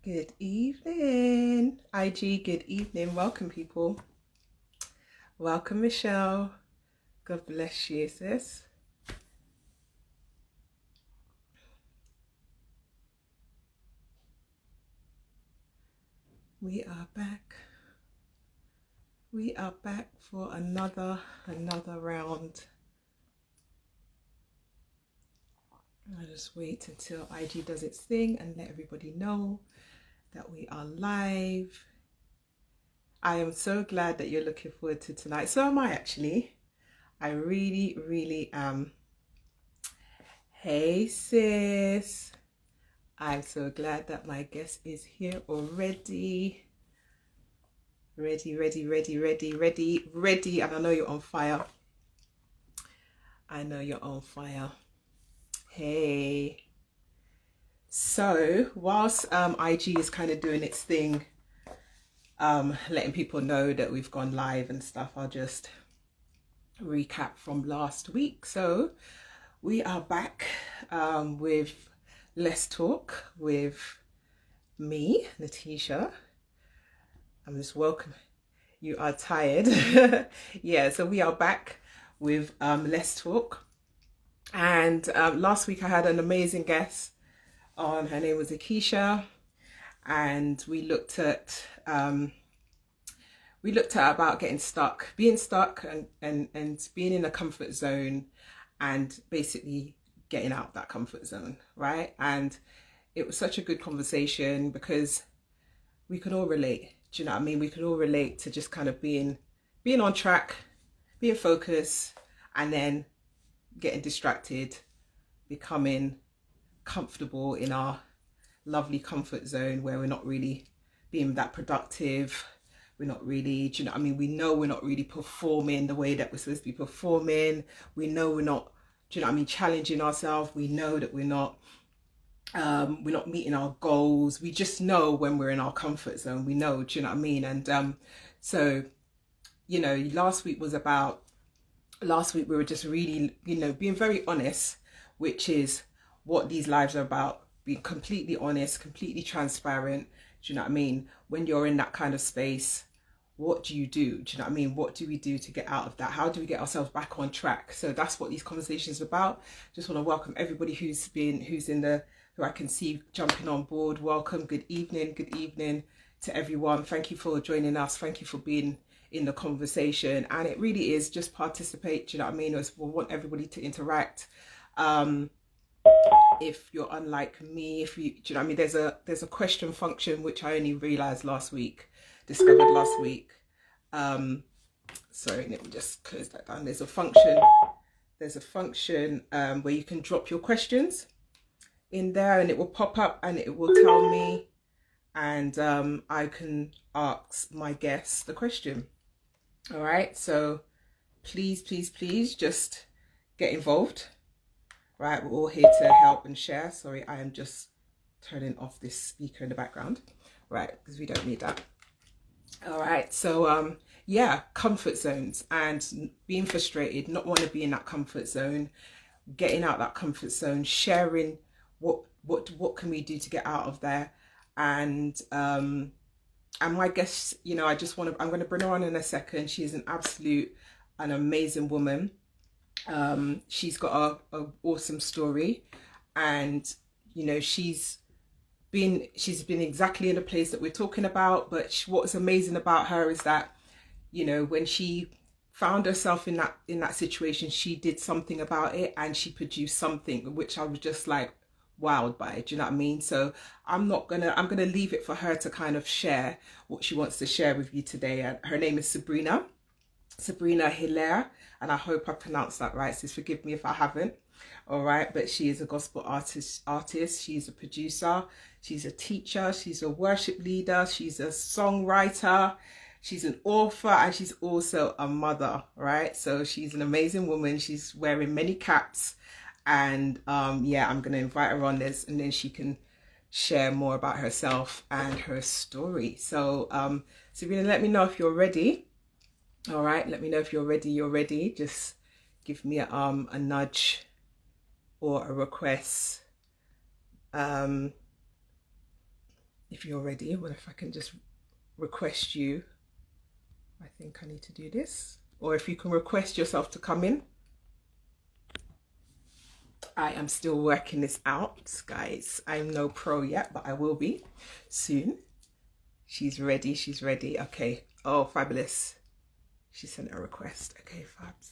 Good evening, IG. Good evening. Welcome, people. Welcome, Michelle. God bless you, sis. We are back. We are back for another round. I'll just wait until IG does its thing and let everybody know that we are live. I am so glad that you're looking forward to tonight. So am I, actually. I really am. Hey, sis. I'm so glad that my guest is here already. Ready. And I know you're on fire. Hey. So, whilst IG is kind of doing its thing, letting people know that we've gone live and stuff, I'll just recap from last week. So, we are back with Let's Talk with me, Natisha. I'm just welcome. You are tired. Yeah, so we are back with Let's Talk. And last week I had an amazing guest on. Her name was Akeisha, and we looked at about getting stuck, being stuck, and being in a comfort zone, and basically getting out of that comfort zone, right? And it was such a good conversation because we could all relate. Do you know what I mean? We could all relate to just kind of being on track, being focused, and then getting distracted, becoming comfortable in our lovely comfort zone where we're not really being that productive. We're not really, do you know what I mean? We know we're not really performing the way that we're supposed to be performing. We know we're not, do you know what I mean, challenging ourselves. We know that we're not meeting our goals. We just know when we're in our comfort zone. We know, do you know what I mean? And so, you know, last week we were just really, you know, being very honest, which is what these lives are about. Being completely honest, completely transparent. Do you know what I mean? When you're in that kind of space, what do you do? Do you know what I mean? What do we do to get out of that? How do we get ourselves back on track? So that's what these conversations are about. Just want to welcome everybody who's who I can see jumping on board. Welcome. Good evening to everyone. Thank you for joining us. Thank you for being in the conversation. And it really is just participate. Do you know what I mean? We want everybody to interact. If you're unlike me, do you know what I mean? There's a question function, which I only discovered last week. Sorry, let me just close that down. There's a function where you can drop your questions in there, and it will pop up and it will tell me, and I can ask my guests the question. All right, so please just get involved. Right, we're all here to help and share. Sorry, I am just turning off this speaker in the background, right, because we don't need that. All right, so yeah, comfort zones and being frustrated, not want to be in that comfort zone, getting out that comfort zone, sharing what can we do to get out of there. And my guest, you know, I'm going to bring her on in a second. She's an amazing woman. She's got a awesome story, and you know, she's been exactly in the place that we're talking about. But what's amazing about her is that, you know, when she found herself in that situation, she did something about it, and she produced something which I was just like wowed by. Do you know what I mean? So I'm gonna leave it for her to kind of share what she wants to share with you today. Her name is Sabrina Are, and I hope I pronounced that right, so forgive me if I haven't. All right, but she is a gospel artist. She's a producer, she's a teacher, she's a worship leader, she's a songwriter, she's an author, and she's also a mother, right? So she's an amazing woman. She's wearing many caps, and yeah, I'm gonna invite her on this, and then she can share more about herself and her story. So Sabrina, let me know if you're ready. All right, let me know if you're ready. Just give me a nudge or a request. if you're ready. Well, if I can just request you, I think I need to do this. Or if you can request yourself to come in. I am still working this out, guys. I'm no pro yet, but I will be soon. She's ready. She's ready. Okay. Oh, fabulous. She sent a request. Okay, fabs.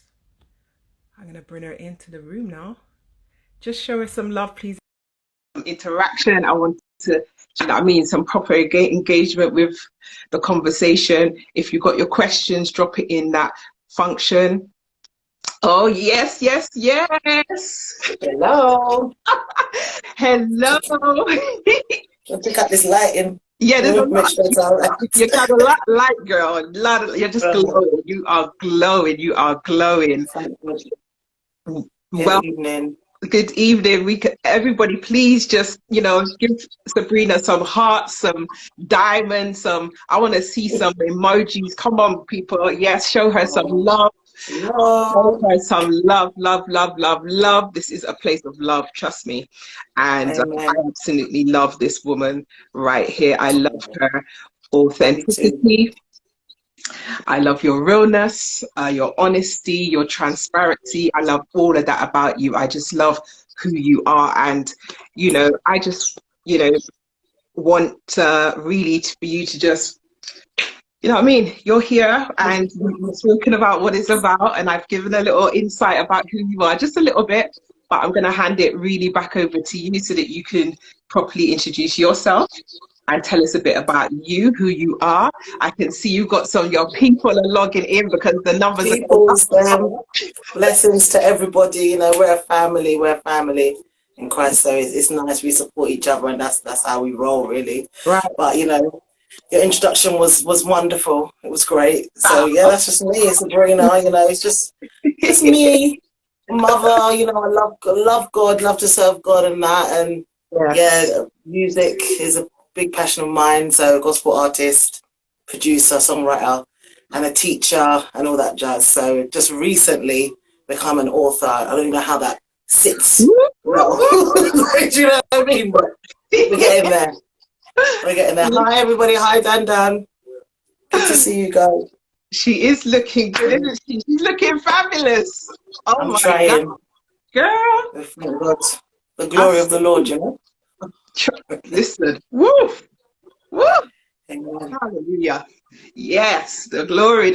I'm going to bring her into the room now. Just show her some love, please. Interaction. I want to, you know what I mean, some proper engagement with the conversation. If you've got your questions, drop it in that function. Oh, yes, yes, yes. Hello. Hello. I'll pick up this lighting. Yeah, there's a lot. Make sure it's all right. You got a lot of light, girl. You're just glowing. You are glowing. You are glowing. Well, good evening. Good evening. Everybody, please just, you know, give Sabrina some hearts, some diamonds, I want to see some emojis. Come on, people. Yes, show her some love. Show her some love, love, love, love, love. This is a place of love, trust me. And I absolutely love this woman right here. I love her authenticity. I love your realness, your honesty, your transparency. I love all of that about you. I just love who you are. And, you know, I just, you know, want really for you to just, you know what I mean? You're here and we're talking about what it's about. And I've given a little insight about who you are, just a little bit. But I'm going to hand it really back over to you so that you can properly introduce yourself and tell us a bit about you, who you are. I can see you've got some of your people are logging in because the numbers are... Blessings to everybody. You know, we're a family in Christ. So it's nice we support each other, and that's how we roll, really. Right. But, you know, your introduction was wonderful. It was great. So, yeah, that's just me. It's Sabrina, you know, it's just me. Mother, you know, I love God, love to serve God and that. And, yeah, music is a big passion of mine. So gospel artist, producer, songwriter, and a teacher and all that jazz. So just recently become an author. I don't even know how that sits. No. Do you know what I mean? But we're getting there. We're getting there. Hi everybody. Hi Dan. Good to see you guys. She is looking good, isn't she? She's looking fabulous. Oh, I'm my trying. God. Girl. The glory of the Lord, you know. Listen, woo, woo. Amen. Hallelujah. Yes, the glory.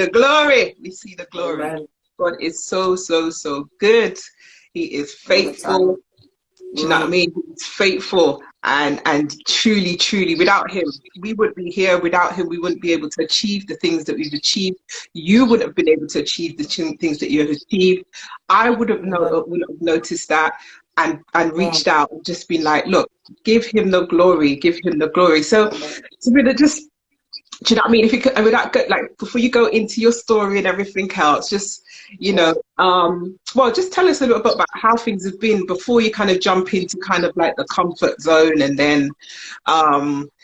We see the glory. Amen. God is so good. He is faithful. Do you know what I mean? He's faithful and truly without him we wouldn't be here. Without him we wouldn't be able to achieve the things that we've achieved. You wouldn't have been able to achieve the things that you have achieved. I would have noticed that and reached out and just been like, look, give him the glory. So Sabrina, just, do you know what I mean? If you could, without like, before you go into your story and everything else, just, you know, well, just tell us a little bit about how things have been before you kind of jump into kind of like the comfort zone, and then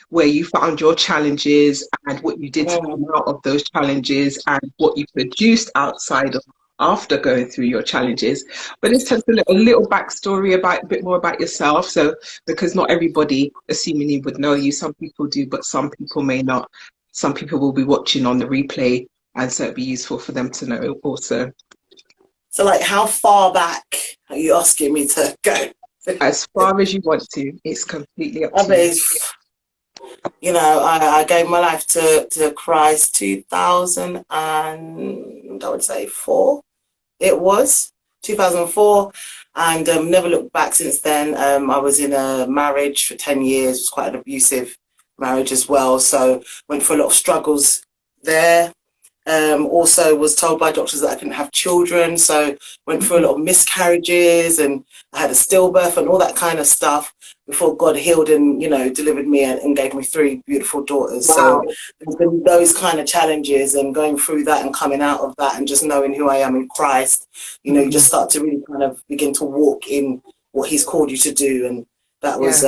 where you found your challenges and what you did to come out of those challenges and what you produced outside of after going through your challenges. But let's tell us a little backstory about a bit more about yourself. So, because not everybody, assuming you would know you, some people do, but some people may not. Some people will be watching on the replay, and so it'd be useful for them to know also. So, like, how far back are you asking me to go? As far as you want to. It's completely up to you. You know, I gave my life to Christ 2000 and I would say 4. It was 2004, and never looked back since then. I was in a marriage for 10 years. It was quite an abusive marriage as well, so went through a lot of struggles there. Also was told by doctors that I couldn't have children, so went through a lot of miscarriages, and I had a stillbirth and all that kind of stuff before God healed and, you know, delivered me and gave me 3 beautiful daughters. Wow. So there's been those kind of challenges, and going through that and coming out of that and just knowing who I am in Christ, you know, you just start to really kind of begin to walk in what he's called you to do. And that was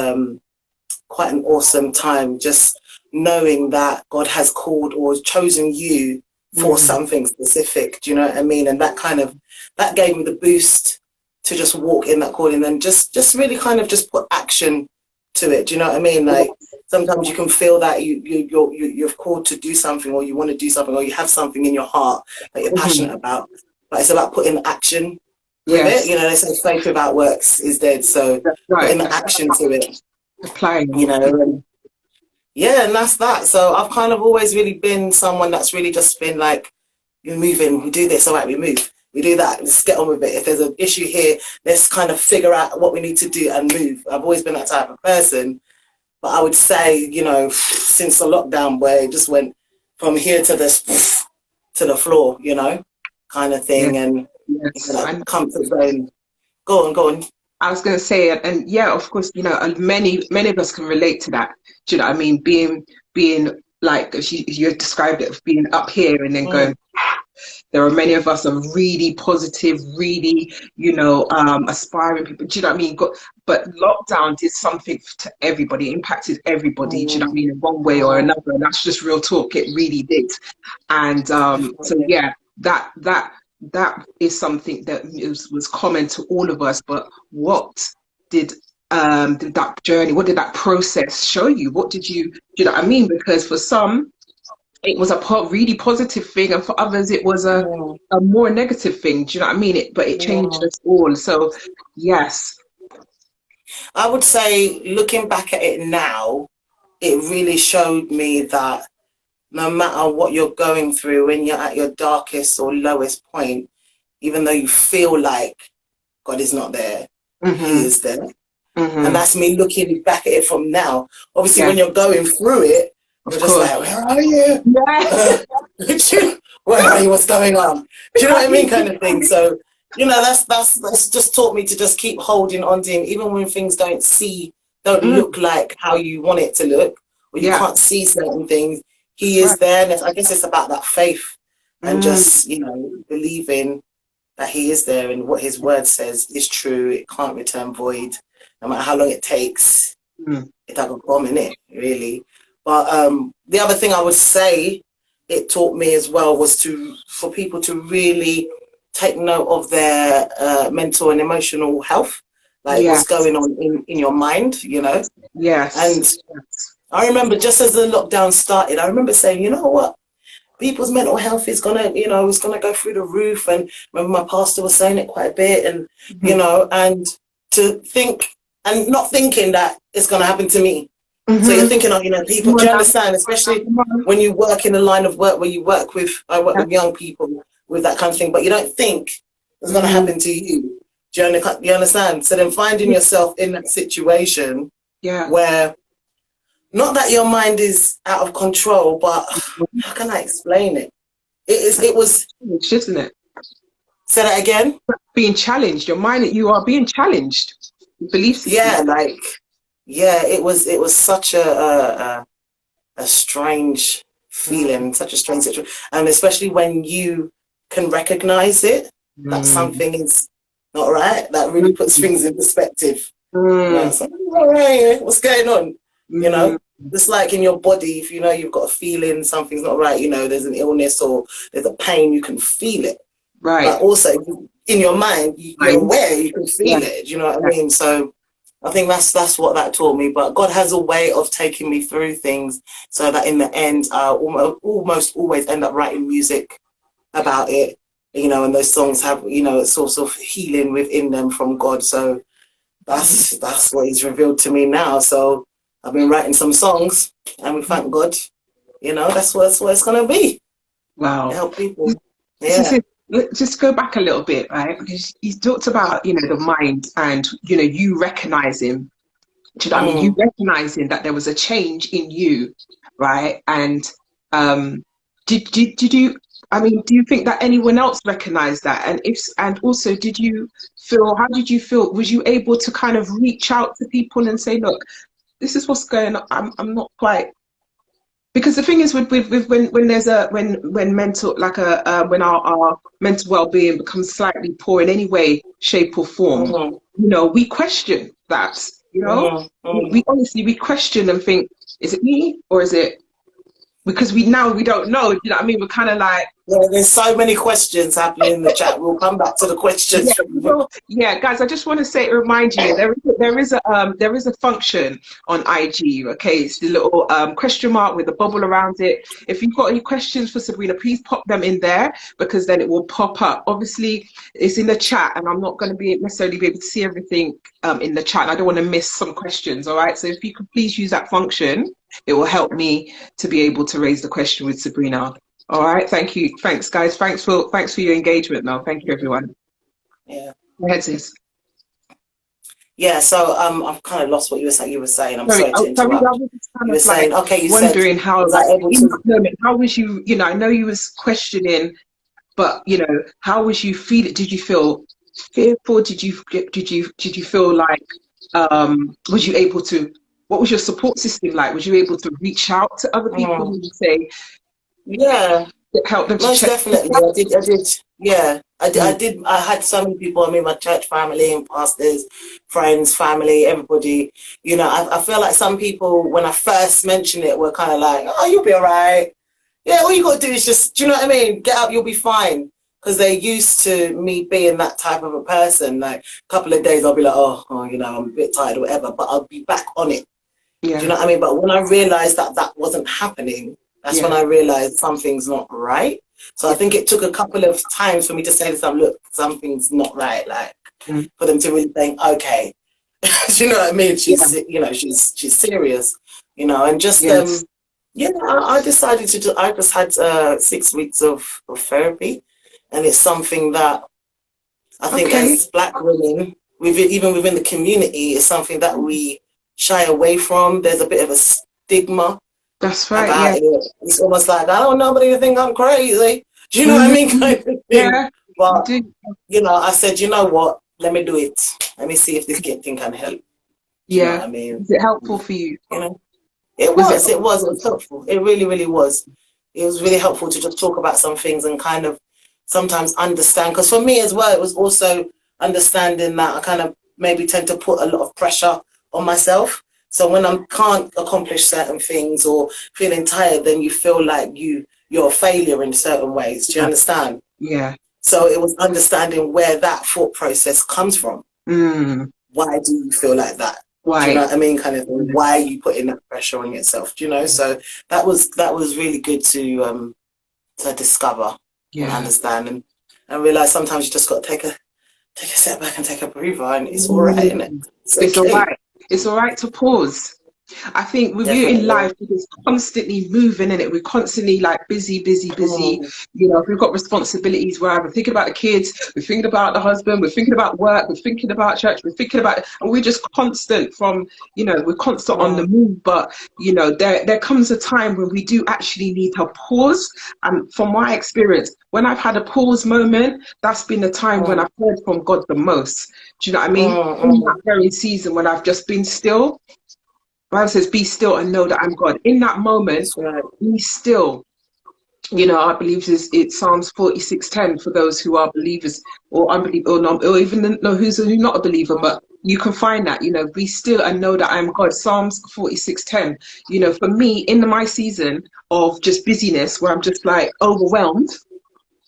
quite an awesome time, just knowing that God has called or chosen you for something specific. Do you know what I mean? And that gave me the boost to just walk in that calling and just really kind of just put action to it. Do you know what I mean? Like, sometimes you can feel that you're called to do something, or you want to do something, or you have something in your heart that you're passionate about, but it's about putting action with it. Yes, You know, they say faith without works is dead, so that's right. putting the action to it, Applying you it. know. And yeah, and that's that. So I've kind of always really been someone that's really just been like, you're moving, we do this, all right, we move. We do that, let's get on with it. If there's an issue here, let's kind of figure out what we need to do and move. I've always been that type of person. But I would say, you know, since the lockdown, where it just went from here to this, to the floor, you know, kind of Yes, thing. And you yes. know, that comfort zone. Go on, go on. I was going to say, and yeah, of course, you know, and many of us can relate to that. Do you know what I mean? Being like, as you described it, of being up here and then Mm, going, there are many of us are really positive, really, you know, aspiring people. Do you know what I mean? But lockdown did something to everybody, it impacted everybody, do you know what I mm, mean, in one way or mm, another. And that's just real talk. It really did. And so definitely. yeah, that is something that was common to all of us. But what did did that journey, what did that process show you? What did you, do you know what I mean? Because for some it was a really positive thing, and for others it was Mm, a more negative thing. Do you know what I mean? But it changed mm. us all. So yes. I would say, looking back at it now, it really showed me that no matter what you're going through, when you're at your darkest or lowest point, even though you feel like God is not there, He Hmm. is there. And Hmm. that's me looking back at it from now. Obviously, Yeah, when you're going through it, of you're just course. like, where are you? Yeah. Where are you? What's going on? Do you know what I mean? Kind of thing. So, you know, that's just taught me to just keep holding on to Him, even when things don't Mm, look like how you want it to look, or you yeah, can't see certain things. He that's right. is there. And I guess it's about that faith and Mm, just, you know, believing that He is there, and what His word says is true. It can't return void, no matter how long it takes. mm, It doesn't bomb in it, really. But the other thing I would say it taught me as well was for people to really take note of their mental and emotional health, like what's yes, going on in your mind, you know. yes, And I remember just as the lockdown started, I remember saying, you know what, people's mental health is gonna, you know, is gonna go through the roof. And remember my pastor was saying it quite a bit, and you hmm, know, and to think and not thinking that it's gonna happen to me. So you're hmm. thinking, oh, you know, Come people, do on you now, understand? Especially come on. when you work in a line of work where I work Yeah. with young people with that kind of thing, but you don't think it's gonna Mm, happen to you. You understand? So then finding yourself in that situation yeah. where, not that your mind is out of control, but how can I explain it? It was, Challenged, isn't it? say that again? Being challenged, your mind, you are being challenged. Belief system. Yeah, like, yeah, it was such a strange Mm, feeling, such a strange situation. And especially when you can recognize it, that mm, something is not right, that really puts mm, things in perspective. You know, mm, it's like, all right, what's going on? You mm, know, just like in your body, if you know you've got a feeling something's not right, you know, there's an illness or there's a pain, you can feel it. But right. also in your mind, you're Mind. aware, you can Yeah, feel it. Do you know what I yeah. mean? So I think that's what that taught me. But God has a way of taking me through things so that in the end, I almost always end up writing music about it. You know, and those songs have, you know, a source of healing within them from God. So that's what He's revealed to me now. So I've been writing some songs, and we thank God. You know, that's what it's gonna be. To Wow. help people. This is Yeah. it. Let's just go back a little bit, right? Because you talked about, you know, the mind and, you know, you recognizing, do you know what I mean? You Mm, recognizing that there was a change in you, right? And um, did you, I mean, do you think that anyone else recognized that? And if, and also, did you feel, how did you feel? Was you able to kind of reach out to people and say, look, this is what's going on. I'm not quite, because the thing is with when there's a when mental like a when our mental well-being becomes slightly poor in any way shape or form, mm, you know, we question that, you know, mm, we mm, honestly we question and think, is it me or is it because we don't know. You know what I mean? We're kind of like, Yeah, there's so many questions happening in the chat. We'll come back to the yeah, questions. well, yeah, guys. I just want to remind you, there is a function on IG. Okay, it's the little question mark with the bubble around it. If you've got any questions for Sabrina, please pop them in there because then it will pop up. Obviously, it's in the chat, and I'm not going to be necessarily be able to see everything in the chat. And I don't want to miss some questions. All right, so if you could please use that function, it will help me to be able to raise the question with Sabrina. All right, thank you. Thanks, guys. Thanks for your engagement. Now, thank you, everyone. Yeah. Go ahead, sis. Yeah, so I've kind of lost what you were saying. I'm Sorry, sorry to sorry, I interrupt. was just kind You of were like saying, okay, you said, wondering how, was I like, able in to? that moment, how was you, you know, I know you was questioning, but, you know, how was you feeling? Did you feel fearful? Did you feel like, was you able to, what was your support system like? Was you able to reach out to other people? Mm, Would you say, yeah. help them to Most check? definitely, I did, yeah, Mm, I did. I had so many people. I mean, my church family and pastors, friends, family, everybody. You know, I feel like some people, when I first mentioned it, were kind of like, "Oh, you'll be all right. Yeah, all you got to do is just, do you know what I mean? Get up, you'll be fine." Because they're used to me being that type of a person. Like a couple of days, I'll be like, "Oh, you know, I'm a bit tired or whatever," but I'll be back on it. Do you yeah, know what I mean? But when I realized that that wasn't happening, that's when yeah, I realized something's not right. So I yeah, think it took a couple of times for me to say to them, look, something's not right. Like mm, for them to really think, okay, do you know what I mean? yeah, She's serious, and just, yes. yeah, I decided to do, I just had 6 weeks of therapy. And it's something that I think Okay, as Black women, even within the community, is something that we shy away from. There's a bit of a stigma that's right. about Yeah. it. It's almost like, I don't want nobody to think I'm crazy. Do you know what I mean? Mhm. Kind of thing. Yeah, you But, do. I said, you know what? Let me do it. Let me see if this thing can help. Do you know what Yeah. I mean? Is it helpful for you? You know, it Was it was, it helpful? was, it was helpful. It really, really was. It was really helpful to just talk about some things and kind of sometimes understand. Because for me as well, it was also understanding that I kind of maybe tend to put a lot of pressure on myself. So when I can't accomplish certain things or feeling tired, then you feel like you're a failure in certain ways. Do you Yeah. understand? Yeah. So it was understanding where that thought process comes from. Mm. Why do you feel like that? Do you know Right. what I mean? Kind of thing. Why are you putting that pressure on yourself? Do you know? So that was really good to discover and Yeah. understand and realize sometimes you just got to take a step back and take a breather, and it's all right, isn't it? Mm. It's It's all okay. right. It's all right to pause. I think with you in Definitely. life, we're just constantly moving in it. We're constantly like busy, busy, busy. Mm, You know, we've got responsibilities where we're thinking about the kids, we're thinking about the husband, we're thinking about work, we're thinking about church, we're thinking about, and we're just constant from, we're constant on the mm, move. But, there comes a time when we do actually need to pause. And from my experience, when I've had a pause moment, that's been the time when mm, I've heard from God the most. Do you know what I mean? mm, In that mm. very season when I've just been still. Bible says, be still and know that I'm God. In that moment, That's right. be still. I believe it's Psalms 46:10 for those who are believers or unbelievers or not, or even know who's not a believer, Mm, but you can find that, be still and know that I'm God. Psalms 46:10. For me, in my season of just busyness where I'm just like overwhelmed,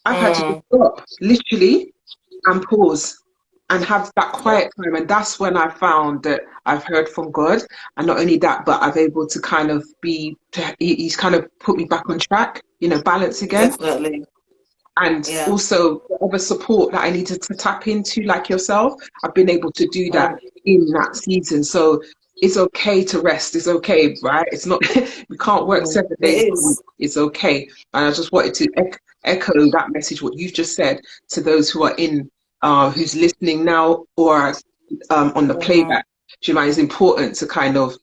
I've had to just mm. stop, literally, and pause and have that Yeah, quiet time. And that's when I found that I've heard from God. And not only that, but I've able to kind of he's kind of put me back on track, balance again. definitely. And Yeah. also whatever support that I needed to tap into, like yourself, I've been able to do that Mm, in that season. So it's okay to rest. It's okay, right? It's not, we can't work mm. 7 days It a week. is. It's okay. And I just wanted to echo that message, what you've just said, to those who are who's listening now or on the Mm, playback. Do you mind? It's important to kind of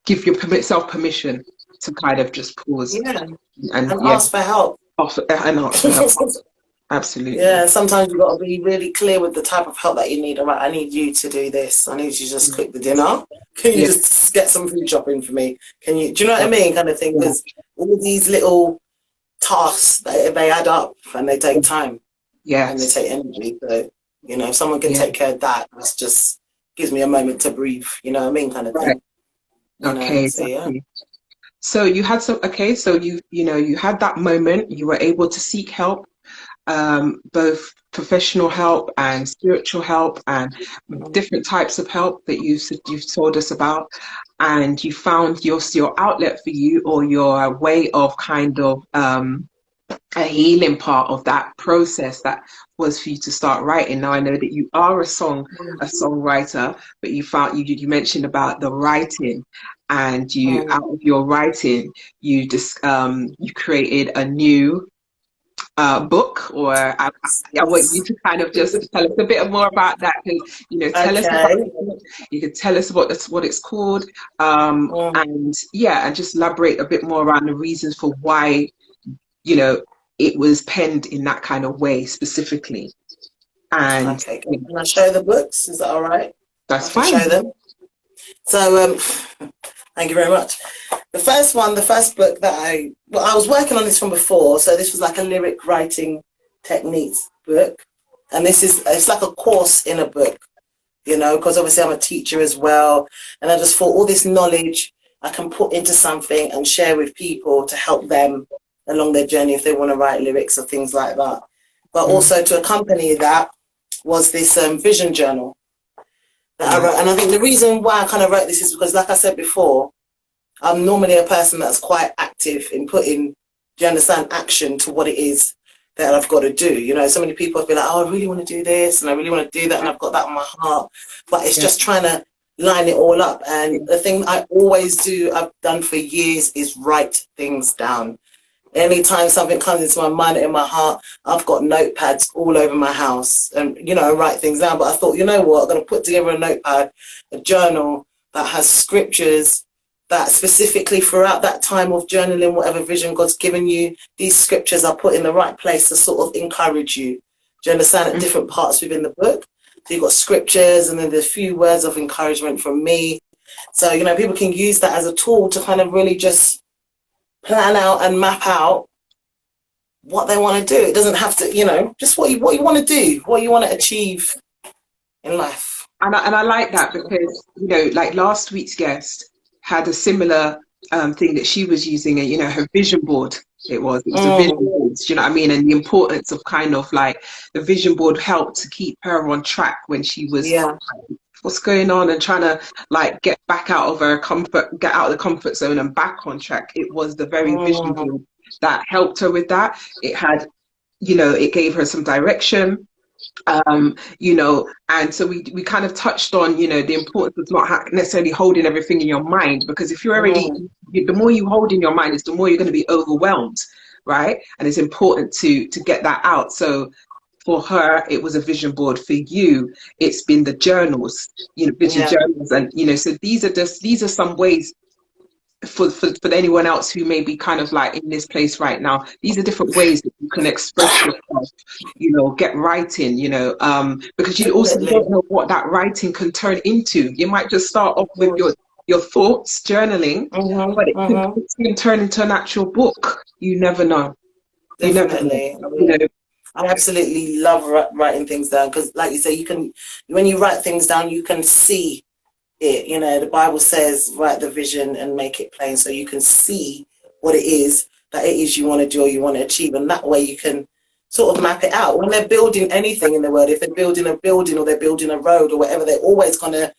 give yourself permission to kind of just pause yeah. and And yeah, ask for help. and ask for help. Absolutely. Yeah, sometimes you've got to be really clear with the type of help that you need. All right, I need you to do this. I need you to just cook the dinner. Can you Yeah, just get some food shopping for me? Can you, do you know what yeah, I mean? Kind of thing. yeah. Because all these little tasks, they add up and they take time and they Yes. take energy. So, if someone can Yeah. take care of that, that's just gives me a moment to breathe. You know what I mean? Kind of Right. thing. Okay. So yeah. Exactly. So you had some, okay, so you had that moment, you were able to seek help, both professional help and spiritual help and Mm, different types of help that you've told us about, and you found your outlet for you, or your way of kind of a healing part of that process that was for you to start writing. Now I know that you are a songwriter, but you mentioned about the writing, and you mm, out of your writing you created a new book, or I want you yes. to kind of just tell us a bit more about that, because tell us about Okay. the book. You could tell us what it's called, Mm, and yeah, and just elaborate a bit more around the reasons for why you know it was penned in that kind of way specifically. And okay. Can I show the books? Is that all right? I that's can show fine. them. So, thank you very much. The first one, the first book that I was working on this from before. So this was like a lyric writing techniques book. And it's like a course in a book, because obviously I'm a teacher as well. And I just thought all this knowledge I can put into something and share with people to help them along their journey if they want to write lyrics or things like that. But Mm, also to accompany that was this vision journal that I yeah. wrote. And I think the reason why I kind of wrote this is because, like I said before, I'm normally a person that's quite active in putting, do you understand, action to what it is that I've got to do. So many people have been like, oh, I really want to do this and I really want to do that and I've got that on my heart. But it's Yeah. just trying to line it all up. Yeah. And the thing I always do, I've done for years, is write things down. Anytime something comes into my mind or in my heart, I've got notepads all over my house and, write things down. But I thought, you know what, I'm going to put together a notepad, a journal that has scriptures that specifically throughout that time of journaling, whatever vision God's given you, these scriptures are put in the right place to sort of encourage you. Do you understand? At Mm, different parts within the book. So you've got scriptures and then there's a few words of encouragement from me. So, people can use that as a tool to kind of really just plan out and map out what they want to do. It doesn't have to, just what you want to do, what you want to achieve in life. and I like that, because like last week's guest had a similar thing that she was using, and her vision board. It was a vision Mm, board. Do you know what I mean? And the importance of kind of like the vision board helped to keep her on track when she was yeah. what's going on and trying to like get back out of her comfort, get out of the comfort zone and back on track. It was the very vision Mm, board that helped her with that. It had, it gave her some direction, and so we kind of touched on, the importance of not necessarily holding everything in your mind, because if you're already, mm, the more you hold in your mind is the more you're going to be overwhelmed, right? And it's important to get that out. So for her, it was a vision board. For you, it's been the journals, vision yeah. journals. And, so these are some ways for anyone else who may be kind of like in this place right now. These are different ways that you can express yourself, get writing, because you also Definitely. don't know what that writing can turn into. You might just start off with Mm, your thoughts, journaling, but mm-hmm. it can turn into an actual book. You never know. You never know. Definitely. I You mean, know, I absolutely love writing things down because, like you say, when you write things down, you can see it. The Bible says, write the vision and make it plain so you can see what it is you want to do or you want to achieve. And that way you can sort of map it out. When they're building anything in the world, if they're building a building or they're building a road or whatever, they're always going to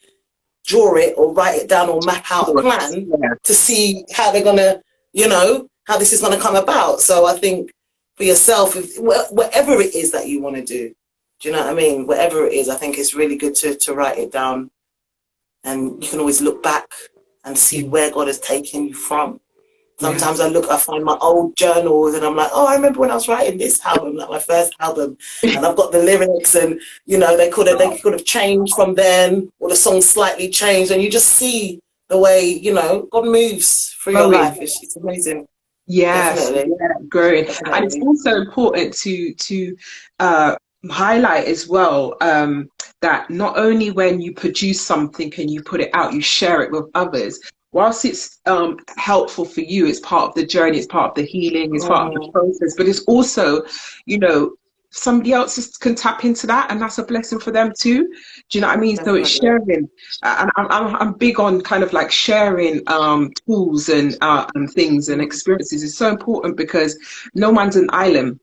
draw it or write it down or map out a plan yeah, to see how they're going to, how this is going to come about. So I think for yourself, whatever it is that you want to do you know what I mean? Whatever it is, I think it's really good to write it down, and you can always look back and see yeah, where God has taken you from. yeah. Sometimes I find my old journals and I'm like, oh, I remember when I was writing this album, like my first album, and I've got the lyrics and, they could have changed from then, or the song slightly changed, and you just see the way, God moves through your Growing. life. It's amazing. Yes, Definitely. yeah, growing. And it's Definitely. also important to uh, highlight as well, that not only when you produce something and you put it out, you share it with others. Whilst it's helpful for you, it's part of the journey, it's part of the healing, it's part of the Mm, process, but it's also, you know, somebody else can tap into that, and that's a blessing for them too. Do you know what I mean? So it's Definitely. sharing, and I'm big on kind of like sharing tools and things and Mm, experiences. Is so important because no man's an island.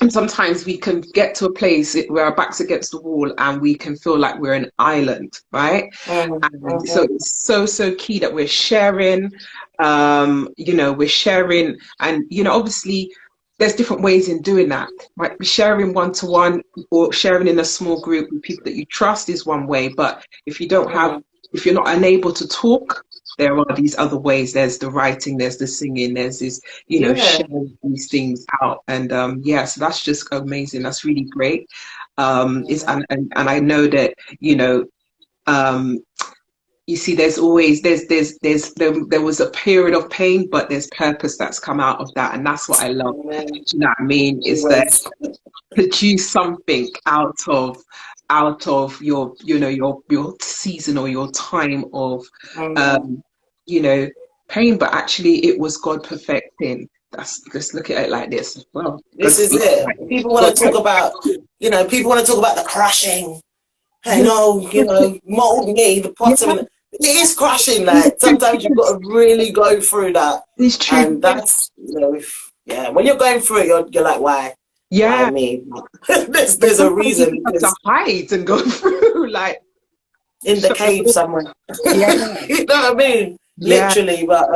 And sometimes we can get to a place where our backs against the wall and we can feel like we're an island, right? And so mhm, it's so key that we're sharing, we're sharing, and obviously there's different ways in doing that, right? Sharing one to one or sharing in a small group with people that you trust is one way, but mm. if you're not unable to talk, there are these other ways. There's the writing, there's the singing, there's this, Yeah. sharing these things out. And so that's just amazing. That's really great. Is Yeah. and I know that, um, you see, there's always there was a period of pain, but there's purpose that's come out of that, and that's what I love. Do Amen. you know what I mean? Is that Always. produce something out of your season or your time of Mm. um you know pain, but actually it was God perfecting. That's, let's look at it like this. Well, This is it. People want God to talk about, people want to talk about the crushing. I yeah, know, mold me, the yeah, potter. It is crushing. Like sometimes you've got to really go through that, it's true. and that's, yeah. When you're going through it, you're like, why Yeah, me? and there's a sometimes you reason just have to because hide and go through, like, in the shut the cave door. somewhere. Yeah, You know what I mean? yeah. Literally, but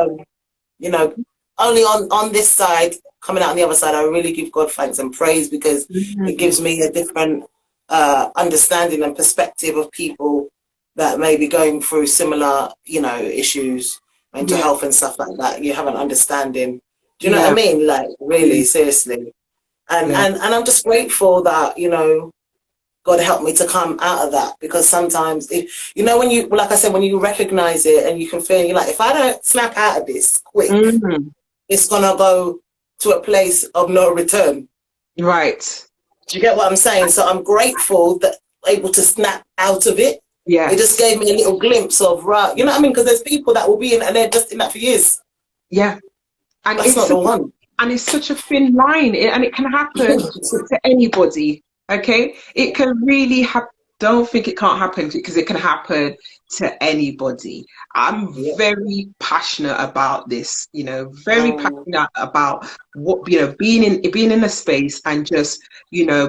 you know, only on this side, coming out on the other side, I really give God thanks and praise because it Mhm. gives me a different understanding and perspective of people that may be going through similar, issues, mental Yeah, health and stuff like that. You have an understanding. Do you know what I yeah, mean? Like yeah, really, seriously. And yeah. and and I'm just grateful that, God helped me to come out of that because sometimes when you, like I said, when you recognize it and you can feel, you're like, if I don't snap out of this quick, Mhm. it's gonna go to a place of no return. Right. Do you get what I'm saying? So I'm grateful that I'm able to snap out of it. It just Yes. gave me a little glimpse of, right, you know what I mean? Because there's people that will be in and they're just in that for years. Yeah. And That's not the one. it's such a thin line, and it can happen to anybody. Okay, it can really happen. Don't think it can't happen, because it can happen to anybody. I'm Yeah. very passionate about this. Very Mm, passionate about what, being in a space and just,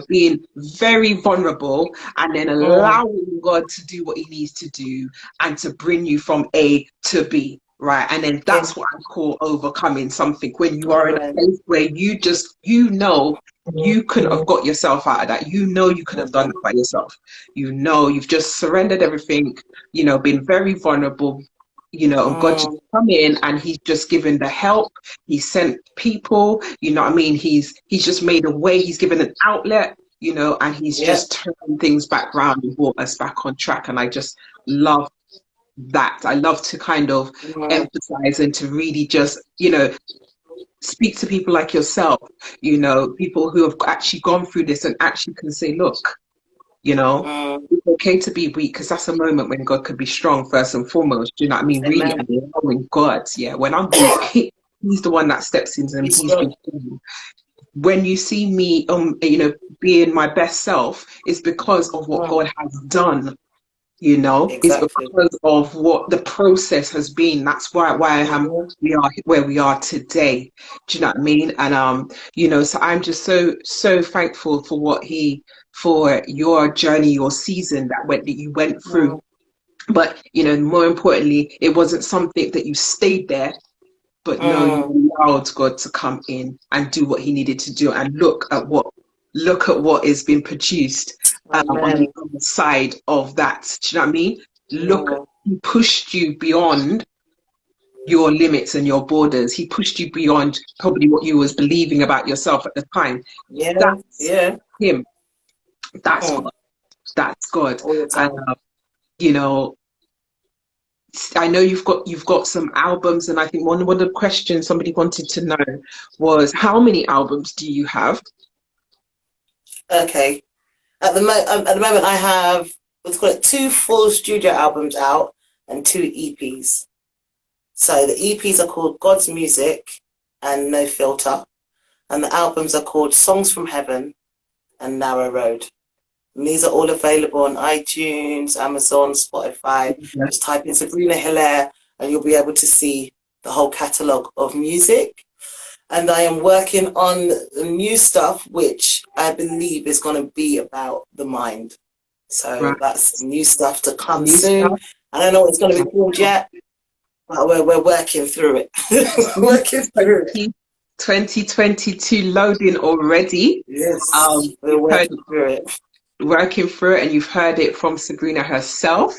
being very vulnerable, and then mm, allowing God to do what He needs to do and to bring you from A to B. Right. And then yeah. that's what I call overcoming something, when you are in a Amen. place where you couldn't have got yourself out of that. You could have done Amen. it by yourself. You've just surrendered everything, been very vulnerable, and God just Mm, come in and He's just given the help. He sent people, you know what I mean? He's just made a way, He's given an outlet, and He's yeah. just turned things back around and brought us back on track. And I just love that. I love to kind of Mm, emphasize and to really just, speak to people like yourself, people who have actually gone through this and actually can say, look, you know, mm. it's okay to be weak, because that's a moment when God could be strong first and foremost. Do you know what I mean? Really, Amen. and allowing God, yeah, when I'm weak, He's the one that steps in and He's He's good. been. When you see me, being my best self, it's because of what Mm, God has done. It's exactly. because of what the process has been. That's why Mhm. we are where we are today. Do you know what I mean? And so I'm just so thankful for for your journey, your season that you went through. Mm, But more importantly, it wasn't something that you stayed there, but no, mm. you allowed God to come in and do what He needed to do, and look at what is being produced, on the Amen. other side of that. Do you know what I mean? Look, Mm. He pushed you beyond your limits and your borders. He pushed you beyond probably what you was believing about yourself at the time. Yeah, That's yeah. Him. That's Mm. God. That's God. All the And time. you know, I know you've got some albums, and I think one of the questions somebody wanted to know was, how many albums do you have? Okay. At the moment, I have, let's call it, two full studio albums out and two EPs. So the EPs are called God's Music and No Filter, and the albums are called Songs from Heaven and Narrow Road. And these are all available on iTunes, Amazon, Spotify. Just type in Sabrina Hilaire and you'll be able to see the whole catalogue of music. And I am working on new stuff, which I believe is going to be about the mind. So that's new stuff to come soon. I don't know what it's going to be called yet, but we're working through it. Working through it. 2022 loading already. Yes, we're working through it. Working through it, and you've heard it from Sabrina herself.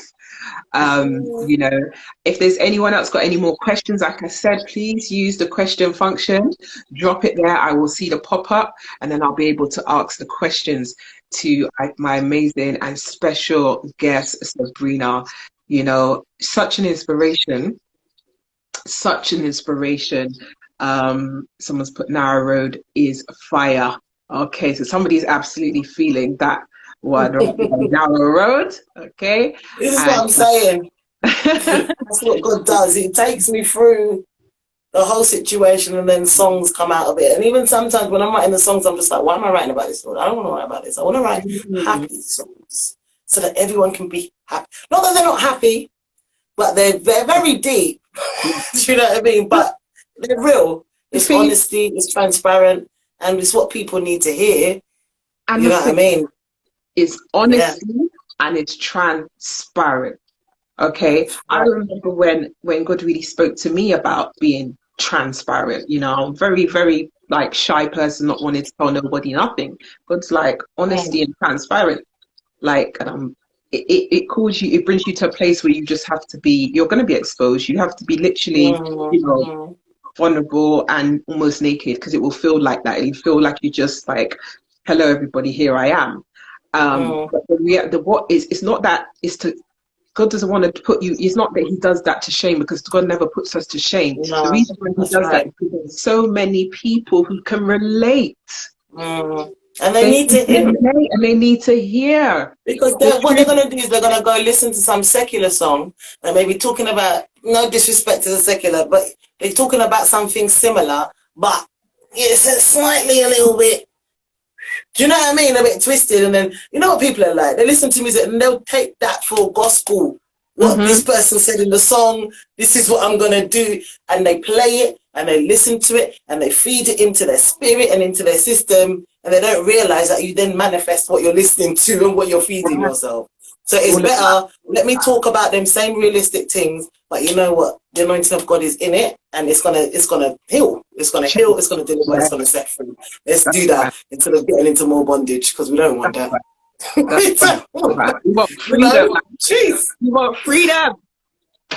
You know, if there's anyone else got any more questions, like I said, please use the question function, drop it there. I will see the pop-up, and then I'll be able to ask the questions to my amazing and special guest, Sabrina. You know, such an inspiration. Someone's put Narrow Road is fire. Okay, so somebody's absolutely feeling that one. Narrow Road. Okay, this is what I'm saying. That's what God does. He takes me through the whole situation, and then songs come out of it. And even sometimes when I'm writing the songs, I'm just like, why am I writing about this? I don't want to write about this. I want to write happy songs so that everyone can be happy. Not that they're not happy, but they're very deep. Do you know what I mean? But they're real. It's honesty, it's transparent, and it's what people need to hear. And you know what I mean? It's honesty and it's transparent. Okay. I remember when God really spoke to me about being transparent. You know, I'm very, very like shy person, not wanting to tell nobody nothing. God's like honesty and transparent. Like it calls you, it brings you to a place where you just have to be, you're going to be exposed. You have to be literally, you know, vulnerable and almost naked, because it will feel like that. It'll feel like you just like, hello everybody, here I am. But it's not that, it's to, God doesn't want to put you, it's not that he does that to shame, because God never puts us to shame. The reason why he does that is because there's so many people who can relate. And they need to hear. And they need to hear. Because what they're going to do is they're going to go listen to some secular song that may be talking about, no disrespect to the secular, but they're talking about something similar, but it's slightly a little bit, do you know what I mean? A bit twisted. And then, you know what people are like? They listen to music and they'll take that for gospel. What this person said in the song, this is what I'm going to do. And they play it and they listen to it and they feed it into their spirit and into their system. And they don't realize that you then manifest what you're listening to and what you're feeding yourself. So it's better, let me talk about them same realistic things, but you know what? The anointing of God is in it, and it's gonna heal. It's gonna heal, it's gonna deliver, it's gonna set free. Let's do that instead of getting into more bondage, because we don't want that. We want freedom. Jeez. We want freedom.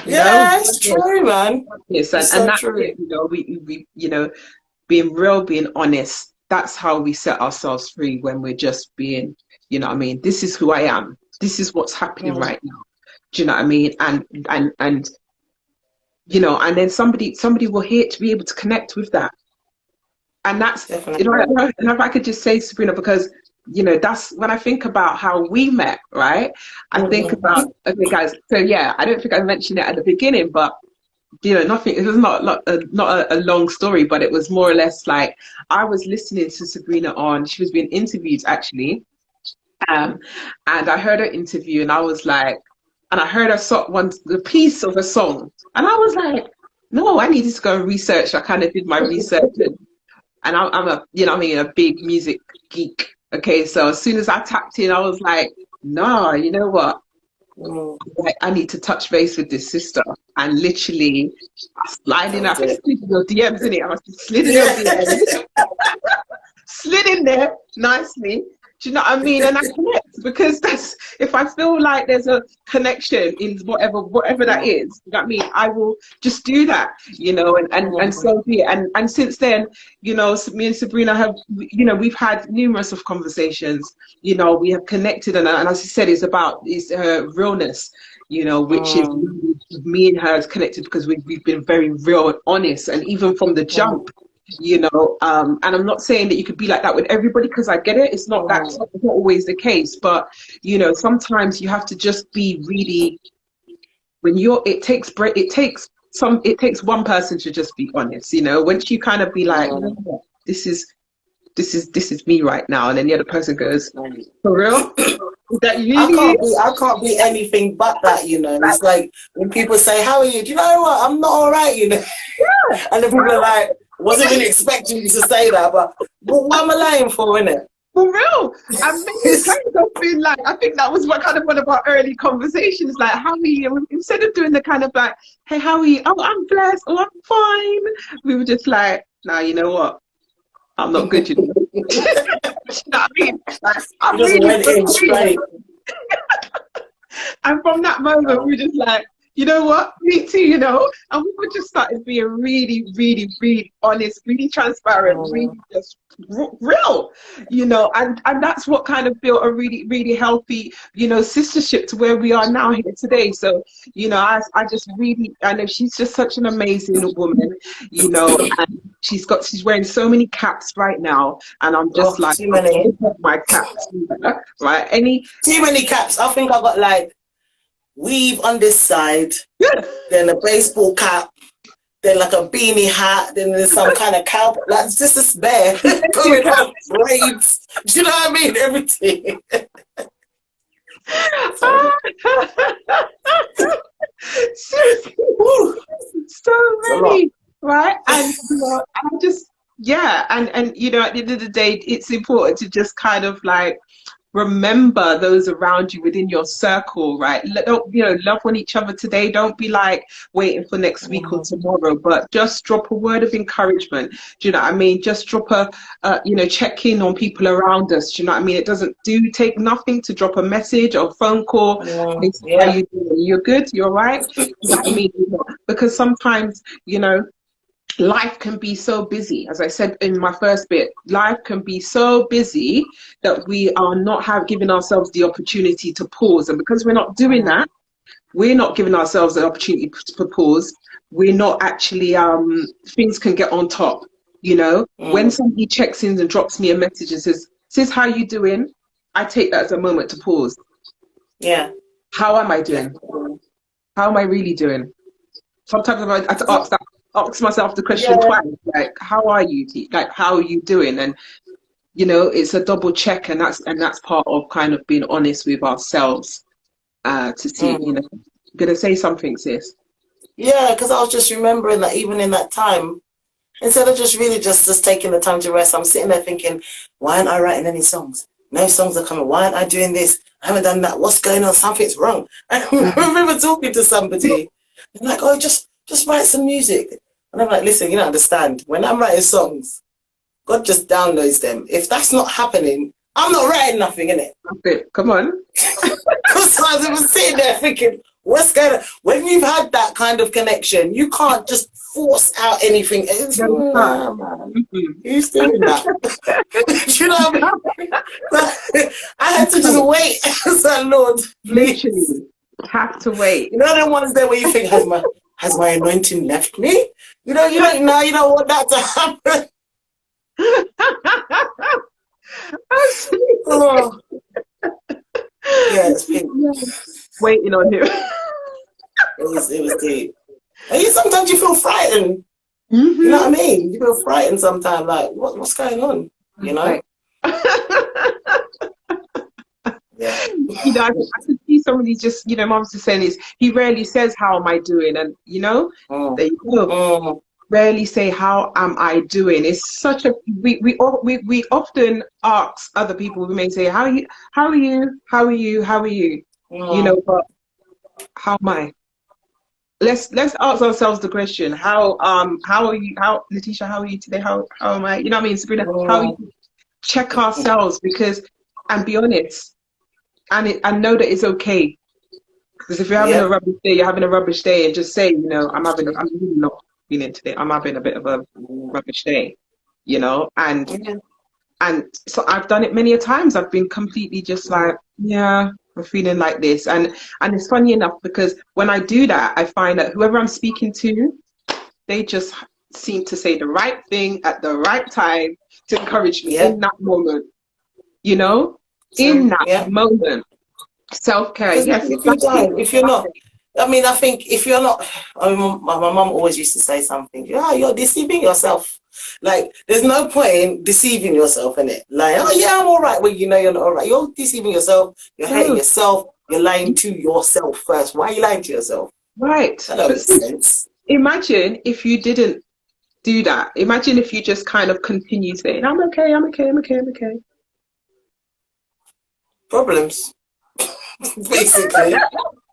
Yeah, it's true, man. Yes, and that's true. It, you know, we you know, being real, being honest, that's how we set ourselves free, when we're just being, you know what I mean, this is who I am. This is what's happening right now. Do you know what I mean? And you know, and then somebody will hear, to be able to connect with that. And that's, you know, and if I could just say, Sabrina, because, you know, that's when I think about how we met, right? I think about, okay, guys, so yeah, I don't think I mentioned it at the beginning, but, you know, nothing, it was not a long story, but it was more or less like, I was listening to Sabrina she was being interviewed actually. And I heard her interview and I was like, and I heard the piece of a song, and I was like, no, I needed to go and research. I kind of did my research, and I'm a, you know, I mean, a big music geek. Okay, so as soon as I tapped in, I was like, no, you know what? Like, I need to touch base with this sister, and literally sliding up your DMs in it. I was slid in your DMs, slid in there nicely. Do you know what I mean? And I connect, because that's, if I feel like there's a connection in whatever that is, you know what I mean, I will just do that, you know, and so be it. And since then, you know, me and Sabrina have, you know, we've had numerous of conversations, you know, we have connected, and as I said, it's about her realness, you know, which is me and her is connected because we've been very real and honest, and even from the jump. You know, and I'm not saying that you could be like that with everybody, because I get it. It's not that, it's not always the case, but you know, sometimes you have to just be really, when it takes one person to just be honest. You know, once you kind of be like, this is this is me right now, and then the other person goes, for real? Is that I really? can't be anything but that, you know. It's like when people say, "How are you?" Do you know what? I'm not all right, you know. And then people are like, "Wasn't really expecting you to say that, but what am I lying for, innit?" For real. And many times I've been like, I think that was what kind of one of our early conversations, like, how are you? Instead of doing the kind of like, hey, how are you? Oh, I'm blessed. Oh, I'm fine. We were just like, nah, you know what? I'm not good, you know. You know what I mean? Like, I'm Just really went in straight. And from that moment, we were just like, you know what? Me too, you know? And we were just started being really, really, really honest, really transparent, really just real, you know? And that's what kind of built a really, really healthy, you know, sistership to where we are now here today. So, you know, I just really, I know she's just such an amazing woman, you know, and she's wearing so many caps right now. And I'm just Oh, like, too many. my caps, right? Too many caps. I think I got like weave on this side, then a baseball cap, then like a beanie hat, then there's some kind of cow, like just this bear going on braids. Do you know what I mean? Everything. Seriously, so many, right? And you know, I just, yeah, and you know, at the end of the day, it's important to just kind of like remember those around you within your circle, right? Don't, you know, love on each other today. Don't be like waiting for next week or tomorrow, but just drop a word of encouragement. Do you know what I mean? Just drop you know, check in on people around us. Do you know what I mean? It doesn't take nothing to drop a message or phone call. Hey, how you doing? You're good? You're right? You know what I mean? Because sometimes, you know, life can be so busy. As I said in my first bit, life can be so busy that we are not giving ourselves the opportunity to pause. And because we're not doing that, we're not giving ourselves the opportunity to pause. We're not actually, things can get on top, you know. When somebody checks in and drops me a message and says, "Sis, how you doing?" I take that as a moment to pause. Yeah. How am I doing? How am I really doing? Sometimes I have to ask myself the question twice, like, how are you? Like, how are you doing? And you know, it's a double check, and that's part of kind of being honest with ourselves, to see, you know, gonna say something, sis. Yeah, because I was just remembering that even in that time, instead of just really just taking the time to rest, I'm sitting there thinking, why aren't I writing any songs? No songs are coming. Why aren't I doing this? I haven't done that. What's going on? Something's wrong. I remember talking to somebody, and like, oh, just write some music. And I'm like, listen, you don't understand. When I'm writing songs, God just downloads them. If that's not happening, I'm not writing nothing, innit? Come on. Because I was sitting there thinking, what's going on? When you've had that kind of connection, you can't just force out anything. It's, nah, man. Who's doing that? You know what I mean? I had to just wait. So, Lord, please. Literally, have to wait. You know the ones there where you think, has my anointing left me? You know, you don't want that to happen. Oh. Yeah, it's pink. Waiting on him. It was deep. And sometimes you feel frightened. You know what I mean? You feel frightened sometimes, like, what's going on? You know? Yeah. You know, I could see somebody just, you know, Mom's just saying is he rarely says, how am I doing? And, you know, there you go. Rarely say, how am I doing? It's such a, we often ask other people, we may say, how are you? How are you? You know, but how am I? Let's ask ourselves the question, how are you? Letitia, how are you today? How am I? You know what I mean, Sabrina, how are you? Check ourselves, and be honest. And know that it's okay. Because if you're having a rubbish day, you're having a rubbish day, and just say, you know, I'm really not feeling today. I'm having a bit of a rubbish day, you know. And so I've done it many a times. I've been completely just like, yeah, I'm feeling like this. And it's funny enough, because when I do that, I find that whoever I'm speaking to, they just seem to say the right thing at the right time to encourage me in that moment, you know. In that moment, self-care. Yes, if you're not, I mean, I think if you're not, I mean, my mum always used to say something, yeah, you're deceiving yourself. Like, there's no point in deceiving yourself in it. Like, oh yeah, I'm all right. Well, you know you're not all right. You're deceiving yourself. You're hating No, yourself. You're lying to yourself first. Why are you lying to yourself? right. That don't But make sense. imagine if you didn't do that. Imagine if you just kind of continue saying, I'm okay, I'm okay, I'm okay, I'm okay. Problems, basically.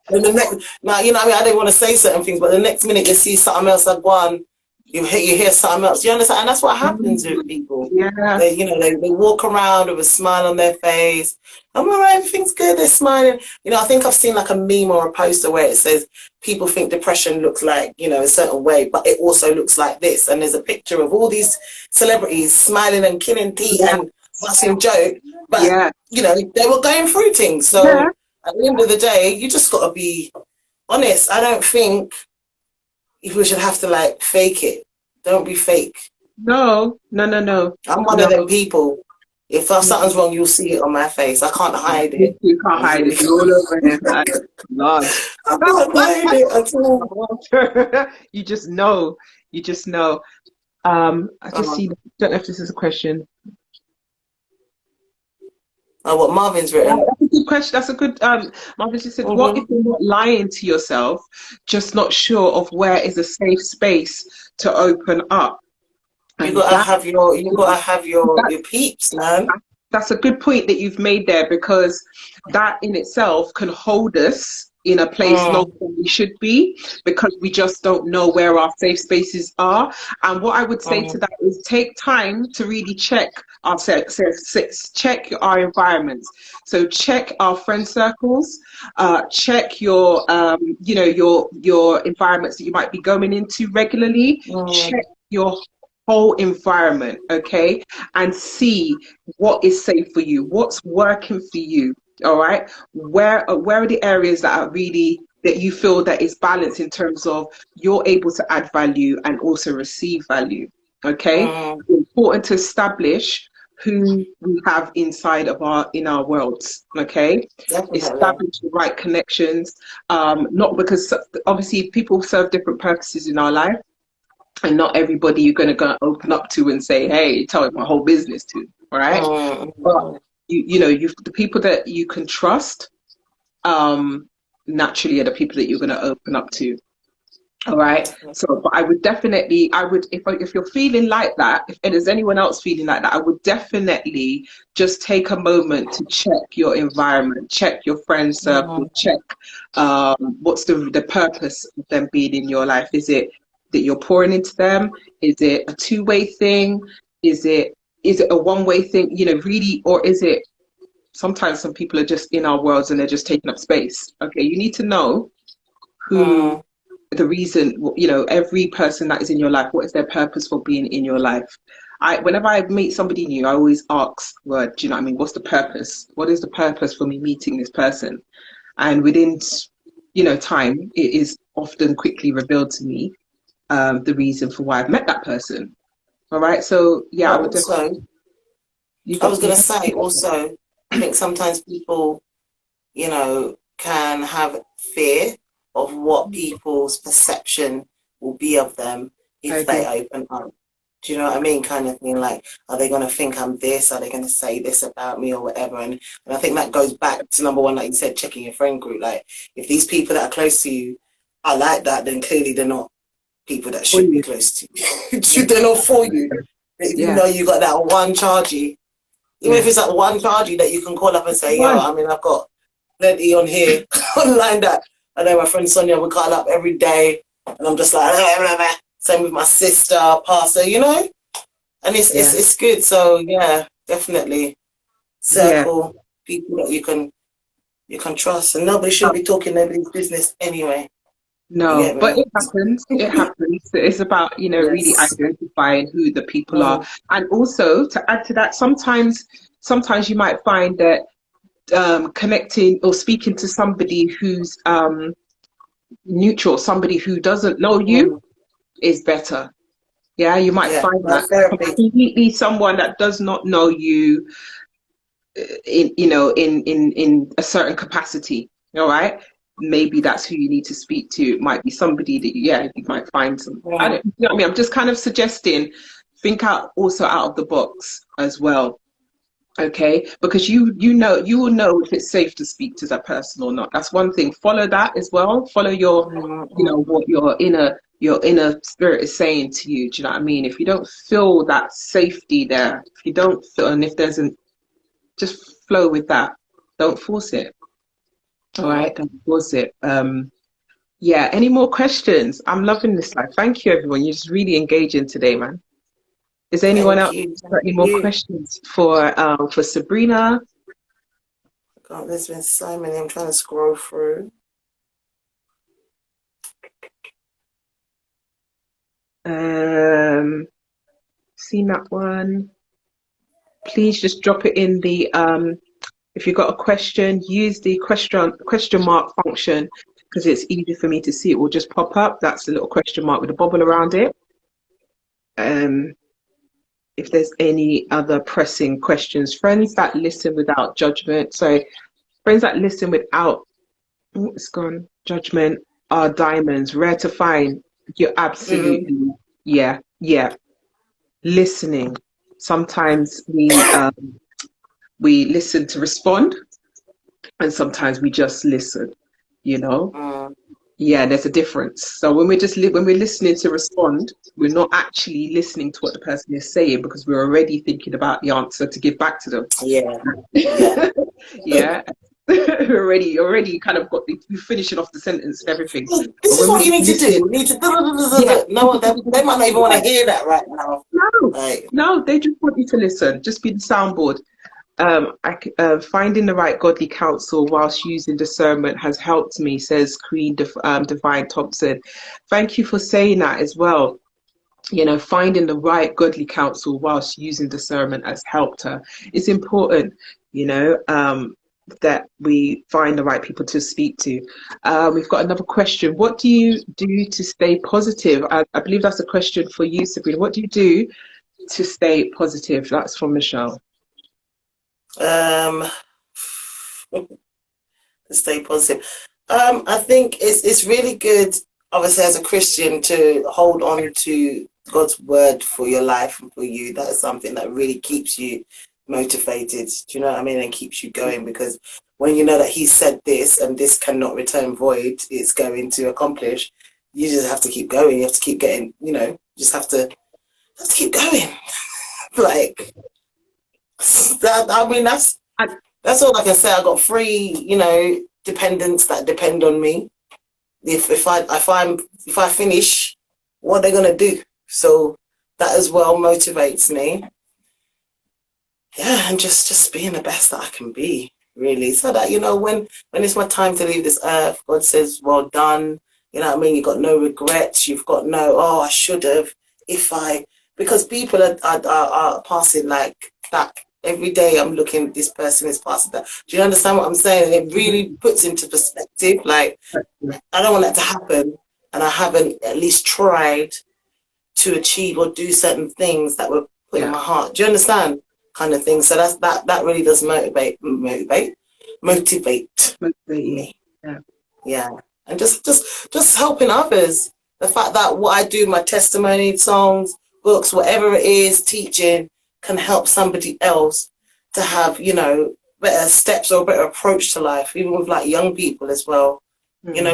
And the next, now, you know, what I mean, I didn't want to say certain things, but the next minute you see something else like one, you hear something else. You understand? And that's what happens with people. Yeah, They, you know, they walk around with a smile on their face. I'm all right, everything's good. They're smiling. You know, I think I've seen like a meme or a poster where it says people think depression looks like, you know, a certain way, but it also looks like this. And there's a picture of all these celebrities smiling and killing teeth yeah, and busting joke, but yeah, you know, they were going through things. yeah. So at the end of the day, you just got to be honest. I don't think we should have to like fake it. Don't be fake. No, no, no, no, I'm one of no. them people. If something's wrong, you'll see it on my face. I can't hide it. You can't I'm hide it. really, It's all over here. Like, God. I can't hide it at all. You just know. You just know. I just Oh, see, don't know if this is a question. oh, what Marvin's Yeah, written. that's a good question. That's a good Marvin just said, what if Mm-hmm. you're not lying to yourself, just not sure of where is a safe space to open up? And You gotta have that your peeps, man. that's a good point that you've made there, because that in itself can hold us in a place longer Mm, than we should be, because we just don't know where our safe spaces are. And what I would say to mm, that is take time to really check our check our environments. So check our friend circles, check your your environments that you might be going into regularly. Check mm, your whole environment, okay, and see what is safe for you, what's working for you. All right, where are the areas that are really that you feel that is balanced in terms of you're able to add value and also receive value. Okay, mm. it's important to establish who we have inside of our in our worlds. Okay, Definitely. establish the right connections. Not because obviously people serve different purposes in our life, and not everybody you're going to go open up to and say, hey, tell me my whole business to. All right, Mm, but mm, you know, you the people that you can trust, naturally are the people that you're going to open up to. All right. definitely. So, but I would definitely, I would, if you're feeling like that, if there's anyone else feeling like that, I would definitely just take a moment to check your environment, check your friend circle, Mm, check what's the purpose of them being in your life. Is it that you're pouring into them? Is it a two-way thing? Is it a one-way thing? You know, really, or is it sometimes some people are just in our worlds and they're just taking up space? Okay, you need to know who mm. the reason, you know, every person that is in your life, what is their purpose for being in your life? Whenever I meet somebody new, I always ask, well, do you know what I mean? What's the purpose? What is the purpose for me meeting this person? And within, you know, time, it is often quickly revealed to me the reason for why I've met that person. All right. So yeah, But I would definitely, also, you I got, was gonna say also, I think sometimes people, you know, can have fear of what people's perception will be of them I if agree. they open up. Do you know what I mean? Kind of thing like, are they going to think I'm this? Are they going to say this about me or whatever? And I think that goes back to number one, like you said, checking your friend group. Like, if these people that are close to you are like that, then clearly they're not people that For should be you. close to you. They're not for you. If you Yeah. know you got that one chargy, even if Yeah. it's that one chargy that you can call up and say, yo, One. I mean, I've got plenty on here online that I know my friend Sonia would call up every day, and I'm just like, same with my sister, pastor, you know, and Yeah. it's good. So yeah, definitely Yeah. circle people that you can trust, and nobody should be talking nobody's business anyway. You No, get but me? it happens. It happens. It's about, you know, really Yes. identifying who the people are. Mm, And also to add to that, sometimes you might find that connecting or speaking to somebody who's neutral, somebody who doesn't know you mm. is better. Yeah, you might Yeah, find like that therapy. completely someone that does not know you in you know in a certain capacity. All right. maybe that's who you need to speak to. It might be somebody that, yeah, you might find some, I Yeah. don't, you know what I mean? I'm just kind of suggesting, think out of the box as well. Okay, because you will know if it's safe to speak to that person or not. That's one thing. Follow that as well. Follow your, what your inner spirit is saying to you. Do you know what I mean? If you don't feel that safety there, if you don't feel, and if there's an, just flow with that. Don't force it. All right, don't force it. Yeah. Any more questions? I'm loving this life. Thank you, everyone. You're just really engaging today, man. Is anyone Thank else you. got Thank any more you. questions for Sabrina? God, there's been so many. I'm trying to scroll through. Seen that one. Please just drop it in the if you've got a question, use the question mark function because it's easy for me to see. It will just pop up. That's a little question mark with a bubble around it. If there's any other pressing questions, friends that listen without judgment. So friends that listen without, oh, it's gone, judgment are diamonds, rare to find. You're absolutely, yeah, yeah. Listening. Sometimes we listen to respond, and sometimes we just listen. You know, yeah. There's a difference. So when when we're listening to respond, we're not actually listening to what the person is saying because we're already thinking about the answer to give back to them. Yeah. Yeah. Yeah. already kind of got we're finishing off the sentence and everything. This is what you need to do. You need to yeah. no, they might not even want to hear that right now. No, Like, no, they just want you to listen. Just be the soundboard. Finding the right godly counsel whilst using discernment has helped me, says Queen Divine Thompson. Thank you for saying that as well. You know, finding the right godly counsel whilst using discernment has helped her. It's important, you know, that we find the right people to speak to. We've got another question. What do you do to stay positive? I believe that's a question for you, Sabrina. What do you do to stay positive? That's from Michelle. to stay positive. I think it's really good, obviously, as a Christian, to hold on to God's word for your life and for you. That is something that really keeps you motivated. Do you know what I mean? And keeps you going, because when you know that He said this and this cannot return void, it's going to accomplish. You just have to keep going. You have to keep getting. You just have to keep going. Like that. I mean, that's all I can say. I got 3, dependents that depend on me. If I finish, what are they gonna do? So that as well motivates me. Yeah, and just being the best that I can be, really. So that when it's my time to leave this earth, God says, "Well done." You know what I mean? You've got no regrets. You've got no, "Oh, I should have." Because people are passing like that. Every day I'm looking, this person is passing that. Do you understand what I'm saying? And it really puts into perspective. Like, I don't want that to happen. And I haven't at least tried to achieve or do certain things that were put in my heart. Do you understand? Kind of thing. So that really does motivate me. Yeah. And just helping others. The fact that what I do, my testimony, songs, books, whatever it is, teaching, can help somebody else to have, better steps or better approach to life, even with like young people as well.